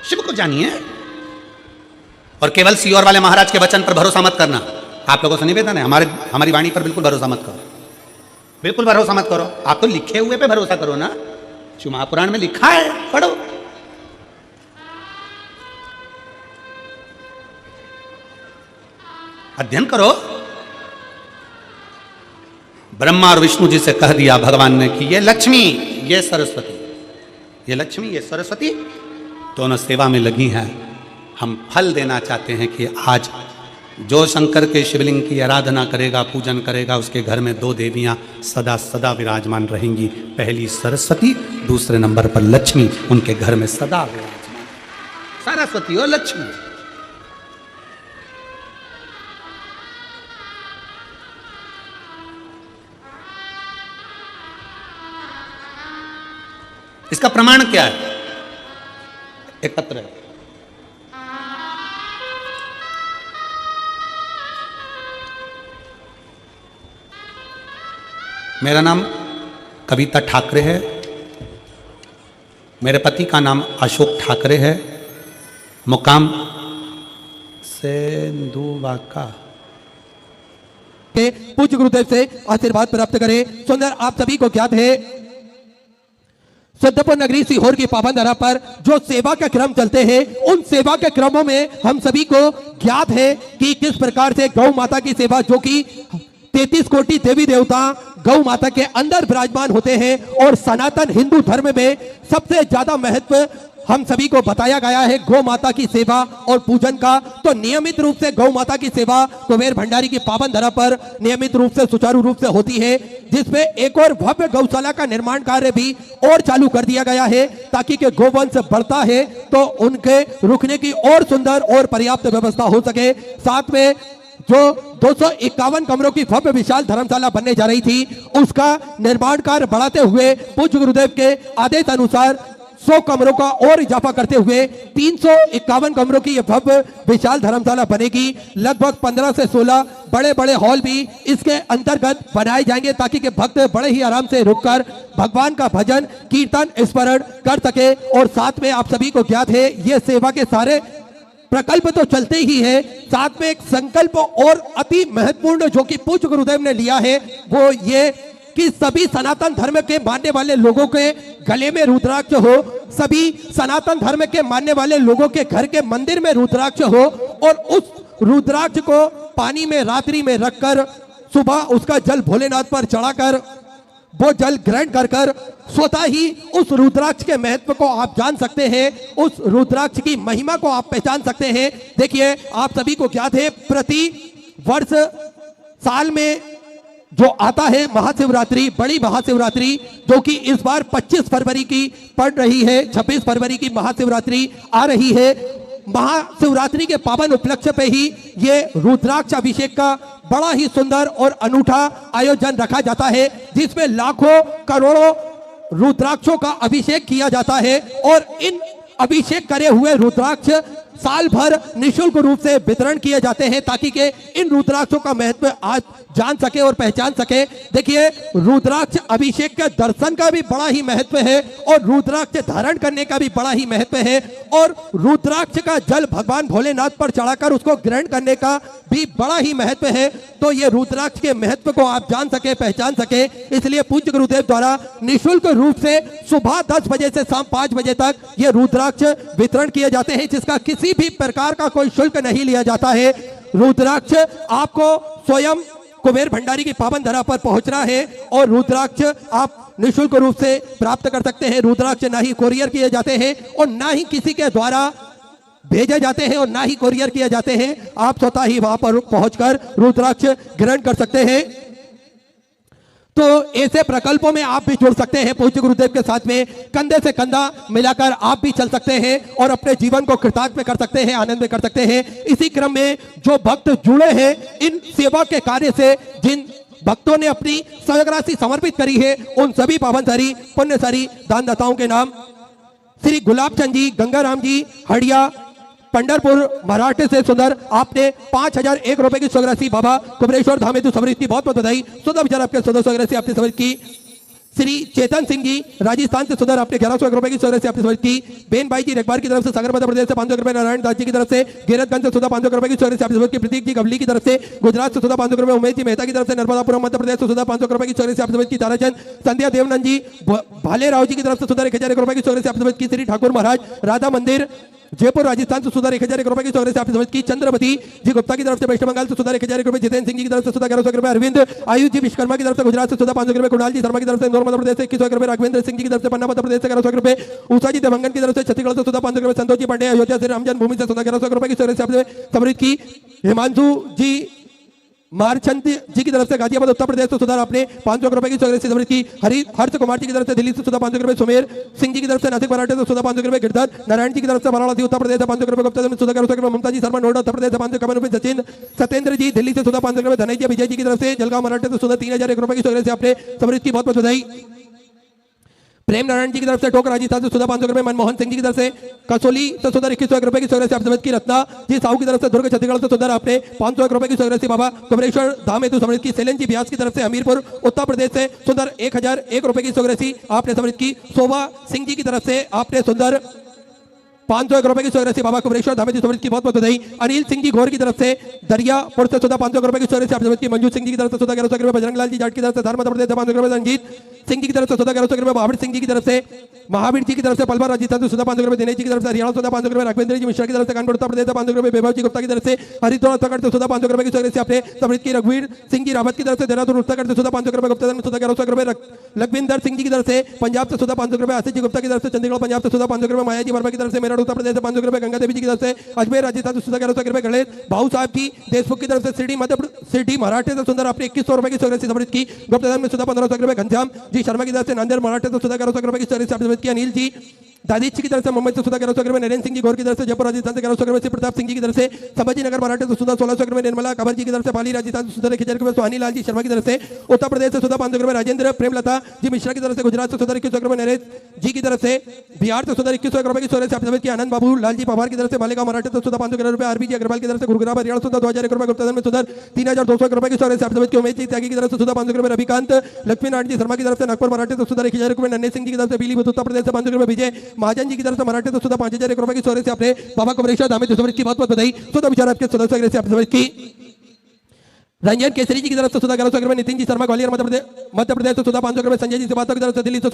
शिव को जानिए और केवल सीओर वाले महाराज के वचन पर भरोसा मत करना। आप लोगों से निवेदन है, हमारी वाणी पर बिल्कुल भरोसा मत करो, बिल्कुल भरोसा मत करो। आप तो लिखे हुए पे भरोसा करो ना, शिव महापुराण में लिखा है, पढ़ो। अध्ययन करो। ब्रह्मा और विष्णु जी से कह दिया भगवान ने कि ये लक्ष्मी, ये सरस्वती, ये लक्ष्मी, ये सरस्वती दोनों सेवा में लगी हैं। हम फल देना चाहते हैं कि आज जो शंकर के शिवलिंग की आराधना करेगा, पूजन करेगा, उसके घर में 2 देवियां सदा सदा विराजमान रहेंगी। पहली सरस्वती, दूसरे नंबर पर लक्ष्मी, उनके घर में सदा विराजमान, सरस्वती और लक्ष्मी। इसका प्रमाण क्या है? एक पत्र है, मेरा नाम कविता ठाकरे है, मेरे पति का नाम अशोक ठाकरे है, मुकाम सेंधुवाका, करके पूज्य गुरुदेव से आशीर्वाद प्राप्त करें। सुंदर आप सभी को ज्ञात है सिद्धपुर नगरी सीहोर की पावन धरा पर जो सेवा के क्रम चलते हैं, उन सेवा के क्रमों में हम सभी को ज्ञात है कि किस प्रकार से गौ माता की सेवा, जो कि 33 कोटि देवी देवता गौ माता के अंदर विराजमान होते हैं और सनातन हिंदू धर्म में सबसे ज्यादा महत्व हम सभी को बताया गया है गौ माता की सेवा और पूजन का। तो नियमित रूप से गौ माता की सेवा कुबेर भंडारी की पावन धरा पर नियमित रूप से सुचारू रूप से होती है, जिसमें एक और भव्य गौशाला का निर्माण कार्य भी और चालू कर दिया गया है ताकि के गोवंश बढ़ता है तो उनके रुकने की और सुंदर और पर्याप्त व्यवस्था हो सके। साथ में जो 251 कमरों की भव्य विशाल धर्मशाला बनने जा रही थी, उसका निर्माण कार्य बढ़ाते हुए पूज्य गुरुदेव के आदेश अनुसार 100 कमरों का और इजाफा करते हुए 351 कमरों की यह भव्य विशाल धर्मशाला बनेगी। लगभग 15 से 16 बड़े बड़े हॉल भी इसके अंतर्गत बनाए जाएंगे ताकि के भक्त बड़े ही आराम से रुककर भगवान का भजन कीर्तन स्मरण कर सके। और साथ में आप सभी को ज्ञात है ये सेवा के सारे प्रकल्प तो चलते ही है, साथ में एक संकल्प और अति महत्वपूर्ण जो कि पूज्य गुरुदेव ने लिया है वो ये कि सभी सनातन धर्म के मानने वाले लोगों के गले में रुद्राक्ष हो, सभी सनातन धर्म के मानने वाले लोगों के घर के मंदिर में रुद्राक्ष हो और उस रुद्राक्ष को पानी में रात्रि में रखकर सुबह उसका जल भोलेनाथ पर चढ़ाकर वो जल ग्रहण कर कर स्वतः ही उस रुद्राक्ष के महत्व को आप जान सकते हैं, उस रुद्राक्ष की महिमा को आप पहचान सकते हैं। देखिए आप सभी को ज्ञात है प्रति वर्ष साल में जो आता है महाशिवरात्रि, बड़ी महाशिवरात्रि जो कि इस बार 25 फरवरी की पड़ रही है, 26 फरवरी की महाशिवरात्रि आ रही है। महाशिवरात्रि के पावन उपलक्ष्य पे ही ये रुद्राक्ष अभिषेक का बड़ा ही सुंदर और अनूठा आयोजन रखा जाता है, जिसमें लाखों करोड़ों रुद्राक्षों का अभिषेक किया जाता है और इन अभिषेक करे हुए रुद्राक्ष साल भर निःशुल्क रूप से वितरण किए जाते हैं ताकि के इन रुद्राक्षों का महत्व आज जान सके और पहचान सके। देखिए रुद्राक्ष अभिषेक के दर्शन का भी बड़ा ही महत्व है और रुद्राक्ष धारण करने का भी बड़ा ही महत्व है और रुद्राक्ष का जल भगवान भोलेनाथ पर चढ़ाकर उसको ग्रहण करने का भी बड़ा ही महत्व है। तो ये रुद्राक्ष के महत्व को आप जान सके पहचान सके, इसलिए पूज्य गुरुदेव द्वारा निःशुल्क रूप से सुबह 10 बजे से शाम 5 बजे तक ये रुद्राक्ष वितरण किए जाते हैं, जिसका किसी भी प्रकार का कोई शुल्क नहीं लिया जाता है। रुद्राक्ष आपको स्वयं कुबेर भंडारी की पावन धरा पर पहुंचना है और रुद्राक्ष आप निःशुल्क रूप से प्राप्त कर सकते हैं। रुद्राक्ष ना ही कोरियर किए जाते हैं और ना ही किसी के द्वारा भेजे जाते हैं और ना ही कोरियर किए जाते हैं, आप स्वतः ही वहां पर पहुंचकर रुद्राक्ष ग्रहण कर सकते हैं। तो ऐसे प्रकल्पों में आप भी जुड़ सकते हैं, पूज्य गुरुदेव के साथ में कंधे से कंधा मिलाकर आप भी चल सकते हैं और अपने जीवन को कृतार्थ कर सकते हैं, आनंद में कर सकते हैं। इसी क्रम में जो भक्त जुड़े हैं इन सेवा के कार्य से, जिन भक्तों ने अपनी सहराशि समर्पित करी है, उन सभी पावनसारी पुण्यसारी दानदाताओं के नाम श्री गुलाब चंद जी, गंगाराम जी, हड़िया, पंडरपुर महाराष्ट्र से सुंदर, आपने 5001 रुपए की स्वराशि बाबा कुबरेश्वर धाम हेतु समर्पित की, बहुत बहुत बधाई। सुंदर विचार आपके स्वराशि आपने समर्पित की। श्री चेतन सिंह जी राजस्थान से सुंदर, आपने 1101 रुपए की स्वराशि आपने समर्पित की। बेन भाई जी रेखबार की तरफ से, सागर मध्य प्रदेश से 500 रुपए, नारायण दास जी की तरफ से, गिरतगंज से सुधा 500 रुपए की स्वराशि आपने समर्पित की। प्रतीक जी गवली की तरफ से, गुजरात से सुधा 500 रुपए, उमेश जी मेहता की तरफ से, नर्मदापुरम मध्य प्रदेश से सुधा 500 रुपए की स्वराशि आपने समर्पित की। ताराचंद संध्या देवनंद जी भाले राव जी की तरफ से सुधा 1001 रुपए की स्वराशि आपने समर्पित की। श्री ठाकुर महाराज राधा मंदिर जयपुर राजस्थान से सुधा 1001 रुपए की स्वराशि आपने समर्पित की। चंद्रवती जी गुप्ता की तरफ से वेस्ट बंगाल से सुधा 1001 रुपए, जितेंद्र सिंह जी की तरफ से सुधा 1100 रुपए, अरविंद आयुष जी विश्वकर्मा की तरफ से गुजरात से सुधा 500 रुपए, कुणाल जी शर्मा की तरफ से इंदौर मध्य प्रदेश से 2100 रुपए, राघवेंद्र सिंह जी की तरफ से पन्ना मध्य प्रदेश से 1100 रुपए, उषा जी देवंगन की तरफ से छत्तीसगढ़ से सुधा 500 रुपए, संतोष जी पांडे अयोध्या से रामजन्म भूमि से सुधा 1100 रुपए की स्वराशि आपने समर्पित की। हिमांशु जी मारचंद जी की तरफ से गाजियाबाद उत्तर प्रदेश से सुधार आपने 500 रुपए की स्वराशि समर्पित की। हर्ष कुमार जी की तरफ से दिल्ली से सुधा 500 रुपए, सुमेर सिंह जी की तरफ से नासिक मराठे से सुधा 500 रुपए, गिरधर नारायण जी की तरफ से वाराणसी उत्तर प्रदेश से 500 रुपए, गुप्ता से सुधा 1100 रुपए, ममता जी शर्मा नोएडा उत्तर प्रदेश से 500 रुपए, सचिन सत्येंद्र जी दिल्ली से सुधा 500 रुपए, धनंजय विजय जी की तरफ से जलगांव मराठे से सुधा 3001 रुपए की स्वराशि आपने समर्पित की, बहुत बहुत बधाई। प्रेम नारायण जी की तरफ से टोक राजस्थान से सुधा 500 रुपए, मनमोहन सिंह जी की तरफ से कसोली से सुधा 2101 रुपए की स्वराशि आपने समर्पित की। रत्ना जी साहू की तरफ से दुर्ग छत्तीसगढ़ से सुधा आपने 501 रुपए की स्वराशि बाबा कुबरेश्वर धाम हेतु समर्पित की। शैलेंद्र जी व्यास की तरफ से हमीरपुर उत्तर प्रदेश से सुंदर 1001 रुपए की स्वराशि आपने समर्पित की। शोभा सिंह जी की तरफ से आपने सुंदर 501 रुपए की 100 बाबा कुबरेश्वर धामी समृद्ध की बहुत बहुत बधाई। अनिल सिंह जी घोर की तरफ से दरियापुर से 501 रुपए की 100 आप समृद्ध की। मंजू सिंह जी की तरफ से 11 रुपए। बजरंग लाल जी जाट की तरफ से धार मध्य प्रदेश 500 रुपए। रंजीत सिंह जी की तरफ से 11 रुपए। महावीर सिंह जी की तरफ से महावीर जी की तरफ से पलवा राजस्थान से 500 रुपए। दिनेश जी की तरफ से हरियाणा 500 रुपए। राघवेंद्र जी मिश्रा की तरफ से कानपुर उत्तर प्रदेश 500 रुपए। वैभव जी गुप्ता की तरफ से हरिद्वार उत्तराखंड से 500 रुपए की 100 से आपने समृद्ध की। रघुवीर सिंह जी रावत की तरफ से देहरादून उत्तराखंड से 500 रुपए। गुप्ता में 11 रुपए। लखविंदर सिंह जी की तरफ से पंजाब से 500 रुपए। आशीष जी गुप्ता की तरफ से चंडीगढ़ पंजाब से 500 रुपए। माया जी वर्मा की तरफ से मेरठ उत्तर प्रदेश से 500 रुपए। गंगा देवी जी की तरफ से अजमेर राजस्थान से 11 रुपए। गणेश भाऊ साहब जी देशमुख की तरफ से सिटी मराठे से सुंदर आपने 2100 रुपए की 100 समृद्ध की। गुप्ता में 1500 रुपए। घनश्याम जी शर्मा की तरफ से नांदेड़ मराठे से 11 रुपए की 100 समृद्ध की। अनिल जी दादी की तरफ से मुंबई से 11 रुपए। नरेंद्र सिंह जी गौर की तरफ से जयपुर राजस्थान से 11 रुपए। प्रताप सिंह जी की तरफ से संभाजी नगर मराठे से 1600 रुपए। निर्मला काबर जी की तरफ से पाली राजस्थान से 1000 रुपए। सुहानी लाल जी शर्मा की तरफ से उत्तर प्रदेश से 500 रुपए। राजेंद्र प्रेमलता जी मिश्रा की तरफ से गुजरात से 2100 रुपए। नरेश जी की तरफ से बिहार से 2100 रुपए की 100 समृद्ध की। आनंद बाबू लाल जी पवार की तरफ से मालेगांव मराठे से 500 रुपए। आरबी जी अग्रवाल की तरफ से गुरुग्राम हरियाणा से 2000 रुपए। गुप्ता में 3200 रुपए की 100 समृद्ध की। उमेश जी त्यागी की तरफ से 500 रुपए। रविकांत लक्ष्मी नारायण जी शर्मा की तरफ से नागपुर मराठे से 1000 रुपए। नन्हे सिंह जी की तरफ से पीलीभीत उत्तर प्रदेश से 500 रुपए। विजय महाजन जी की तरफ से मराठे तो 5000 रुपए की 100 से आपने बाबा कुबरेश्वर धामी समृद्ध की बहुत बहुत बधाई। विचार आपके सदस्य से आपने समृद्ध की। रंजन केसरी जी की तरफ से 11 रुपए। नितिन जी शर्मा ग्वालियर मध्य प्रदेश से 500 रुपए। संजय जी सेवाता की तरफ से दिल्ली से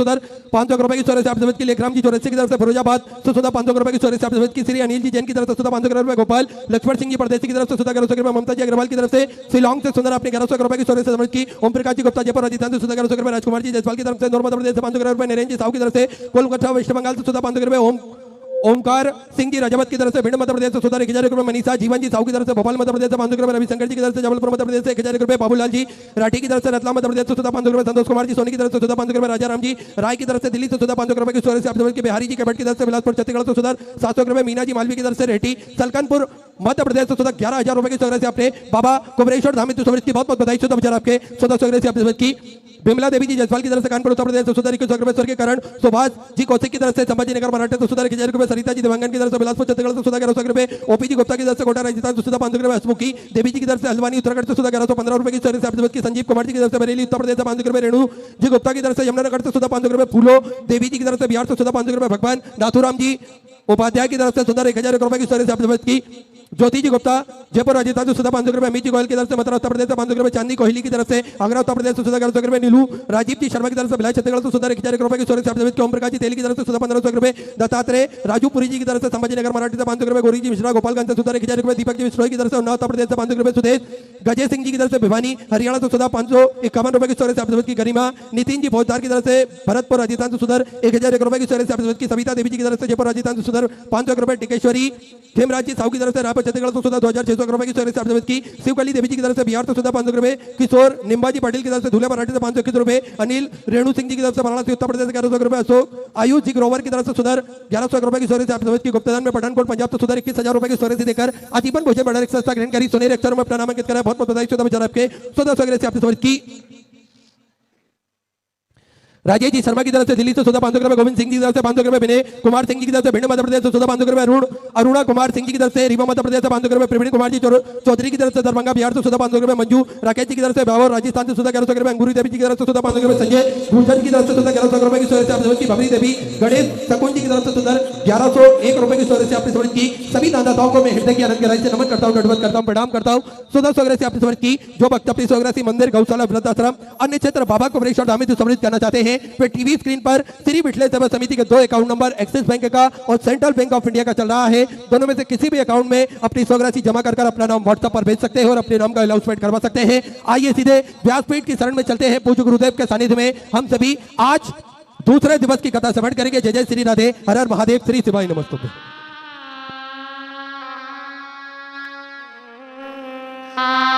500 रुपए की 100 से आप समृद्ध की। लेखराम जी चौरसी की तरफ से फिरोजाबाद से 500 रुपए की 100 से आप समृद्ध की। श्री अनिल जी जैन की तरफ से 500 रुपए। गोपाल लक्ष्मण सिंह जी परदेसी की तरफ से 11 रुपए। ममता जी अग्रवाल की तरफ से शिलोंग से सुंदर आपने 1100 रुपए की 100 से समृद्ध की। ओम प्रकाश जी गुप्ता जयपुर राजस्थान से 11 रुपए। राजकुमार जी जयसवाल की तरफ से नॉर्थ मध्य प्रदेश से 500 रुपए। नरेंद्र जी साहू की तरफ से कोलकाता वेस्ट बंगाल से 500 रुपए। ओमकार सिंह जी राजावत की तरफ से भिंड मध्य प्रदेश से 1000 रुपए। मनीषा जीवन जी साहू की तरफ से भोपाल मध्य प्रदेश से 500 रुपए। रविशंकर जी की तरफ से जबलपुर मध्य प्रदेश से 1000 रुपए। बाबूलाल जी राठी की तरफ से रतलाम मध्य प्रदेश से 500 रुपए। संतोष कुमार जी सोनी की तरफ से 500 रुपए। राजा राम जी राय की तरफ से दिल्ली से 500 रुपए की 100 से आप समृद्ध की। बिहारी जी कबट की तरफ से बिलासपुर छत्तीसगढ़ से 700 रुपए। मीना जी मालवी की तरफ से रेटी सलकनपुर मध्य प्रदेश से 11000 रुपए की 100 से आपने बाबा कुबरेश्वर धामी समृद्ध की बहुत बहुत बधाई। 14 आपके 1400 से आपने समृद्ध की। बिमला देवी जी जयसवाल की तरफ से कानपुर उत्तर प्रदेश से 2100 रुपए। स्वर्गीय करण सुभाष जी कौशिक की तरफ से संभाजी नगर मराठे से 1000 रुपए। सरिता जी देवांगन की तरफ से बिलासपुर छत्तीसगढ़ से 1100 रुपए। ओपी जी गुप्ता की तरफ से कोटा राजस्थान से 500 रुपए। हसमुखी देवी जी की तरफ से हल्द्वानी उत्तराखंड से 1115 रुपए की 100 से आप की। संजीव कुमार जी की तरफ से बरेली उत्तर प्रदेश से 500 रुपए। रेणु जी गुप्ता की तरफ से यमुनानगर से 500 रुपए। फूलो देवी जी की तरफ से बिहार से 500 रुपए। भगवान नाथुराम जी उपाध्याय की तरफ से 1000 रुपए की 100 से आप की। ज्योति जी गुप्ता जयपुर राजस्थान से 500 रुपए। अमित जी गोयल की तरफ से मथुरा उत्तर प्रदेश से 500 रुपए। चांदी कोहली की तरफ से आगरा उत्तर प्रदेश से 1100 रुपए। नीलू राजीव जी शर्मा की तरफ से भिलाई छत्तीसगढ़ से 1000 रुपए की 100 से। ओम प्रकाश जी तेली की तरफ से 1500 रुपए। दत्तात्रेय राजू पुरी जी की तरफ से संभाजी नगर मराठी से 500 रुपए। गौरी जी मिश्रा गोपालगंज से 1000 रुपए। दीपक जी मिश्रा की तरफ से उन्नाव उत्तर प्रदेश से 500 रुपए। सुदेश गजय सिंह जी की तरफ से भिवानी हरियाणा से 551 रुपए की 100 से आप की। गरिमा नितिन जी फौजदार की तरफ से भरतपुर राजस्थान से 1001 रुपए की 100 से आप की। सविता देवी जी की तरफ से जयपुर राजस्थान से 500 रुपए। टिकेश्वरी खेमराज जी साहू की तरफ से रायपुर छत्तीसगढ़ से 2600 रुपए की 100 से आप की। शिवकली देवी जी की तरफ से बिहार से 500 रुपए। किशोर निम्बाजी पाटिल की तरफ से धुले मराठी से 521 रुपए। अनिल रेणु सिंह जी की तरफ से वाराणसी उत्तर प्रदेश से 1100 रुपए। अशोक आयुष जी ग्रोवर की तरफ से 1100 रुपए की 100 से आप की। गुप्तदान में पठानकोट पंजाब से 21000 रुपए की 100 से देकर आजीवन भोजन बढ़ा संस्था ग्रहण करी। सोनेरी अक्षरों में अपना नामांकित करा। बहुत बहुत बधाई। 14 आपके 1400 से आपने समझ की। राजेश जी शर्मा की तरफ से दिल्ली से 500 रुपए। गोविंद सिंह जी की तरफ से 500 रुपए। विनय कुमार सिंह जी की तरफ से भिंड मध्य प्रदेश से 500 रुपए। अरुणा कुमार सिंह जी की तरफ से रीवा मध्य प्रदेश से 500 रुपए। प्रवीण कुमार जी चौधरी की तरफ से दरभंगा बिहार से 500 रुपए। मंजू राकेश जी की तरफ से बाबर राजस्थान से 1100 रुपए। अंगूरी देवी जी की तरफ से 500 रुपए। संजय भूषण की तरफ से 1100 रुपए की 100 से आपने की। भवरी देवी गणेश शकुन जी की तरफ से 1101 रुपए की 100 से आपने समझ की। सभी दानदाताओं को मैं हृदय की अनंत गहराई से नमन करता हूं, दंडवत करता हूं, प्रणाम करता हूं। 1400 से आपने समझ की। जो भक्त अपनी स्वग्रसी मंदिर गौशाला वृद्धाश्रम अन्य क्षेत्र बाबा कुबरेश्वर धामी समृद्ध करना चाहते हैं वे टीवी स्क्रीन पर श्री विठले सेवा समिति के 2 अकाउंट नंबर एक्सिस बैंक का और सेंट्रल बैंक ऑफ इंडिया का चल रहा है। दोनों में से किसी भी अकाउंट में अपनी स्वराशि जमा कर अपना नाम व्हाट्सएप पर भेज सकते हैं और अपने नाम का अनाउंसमेंट करवा सकते हैं। आइए सीधे व्यासपीठ की शरण में चलते हैं। पूज्य गुरुदेव के सानिध्य में हम सभी आज दूसरे दिवस की कथा श्रवण करेंगे। जय जय श्री राधे, हर हर महादेव, श्री शिवाय नमस्तुभ्यं। Ah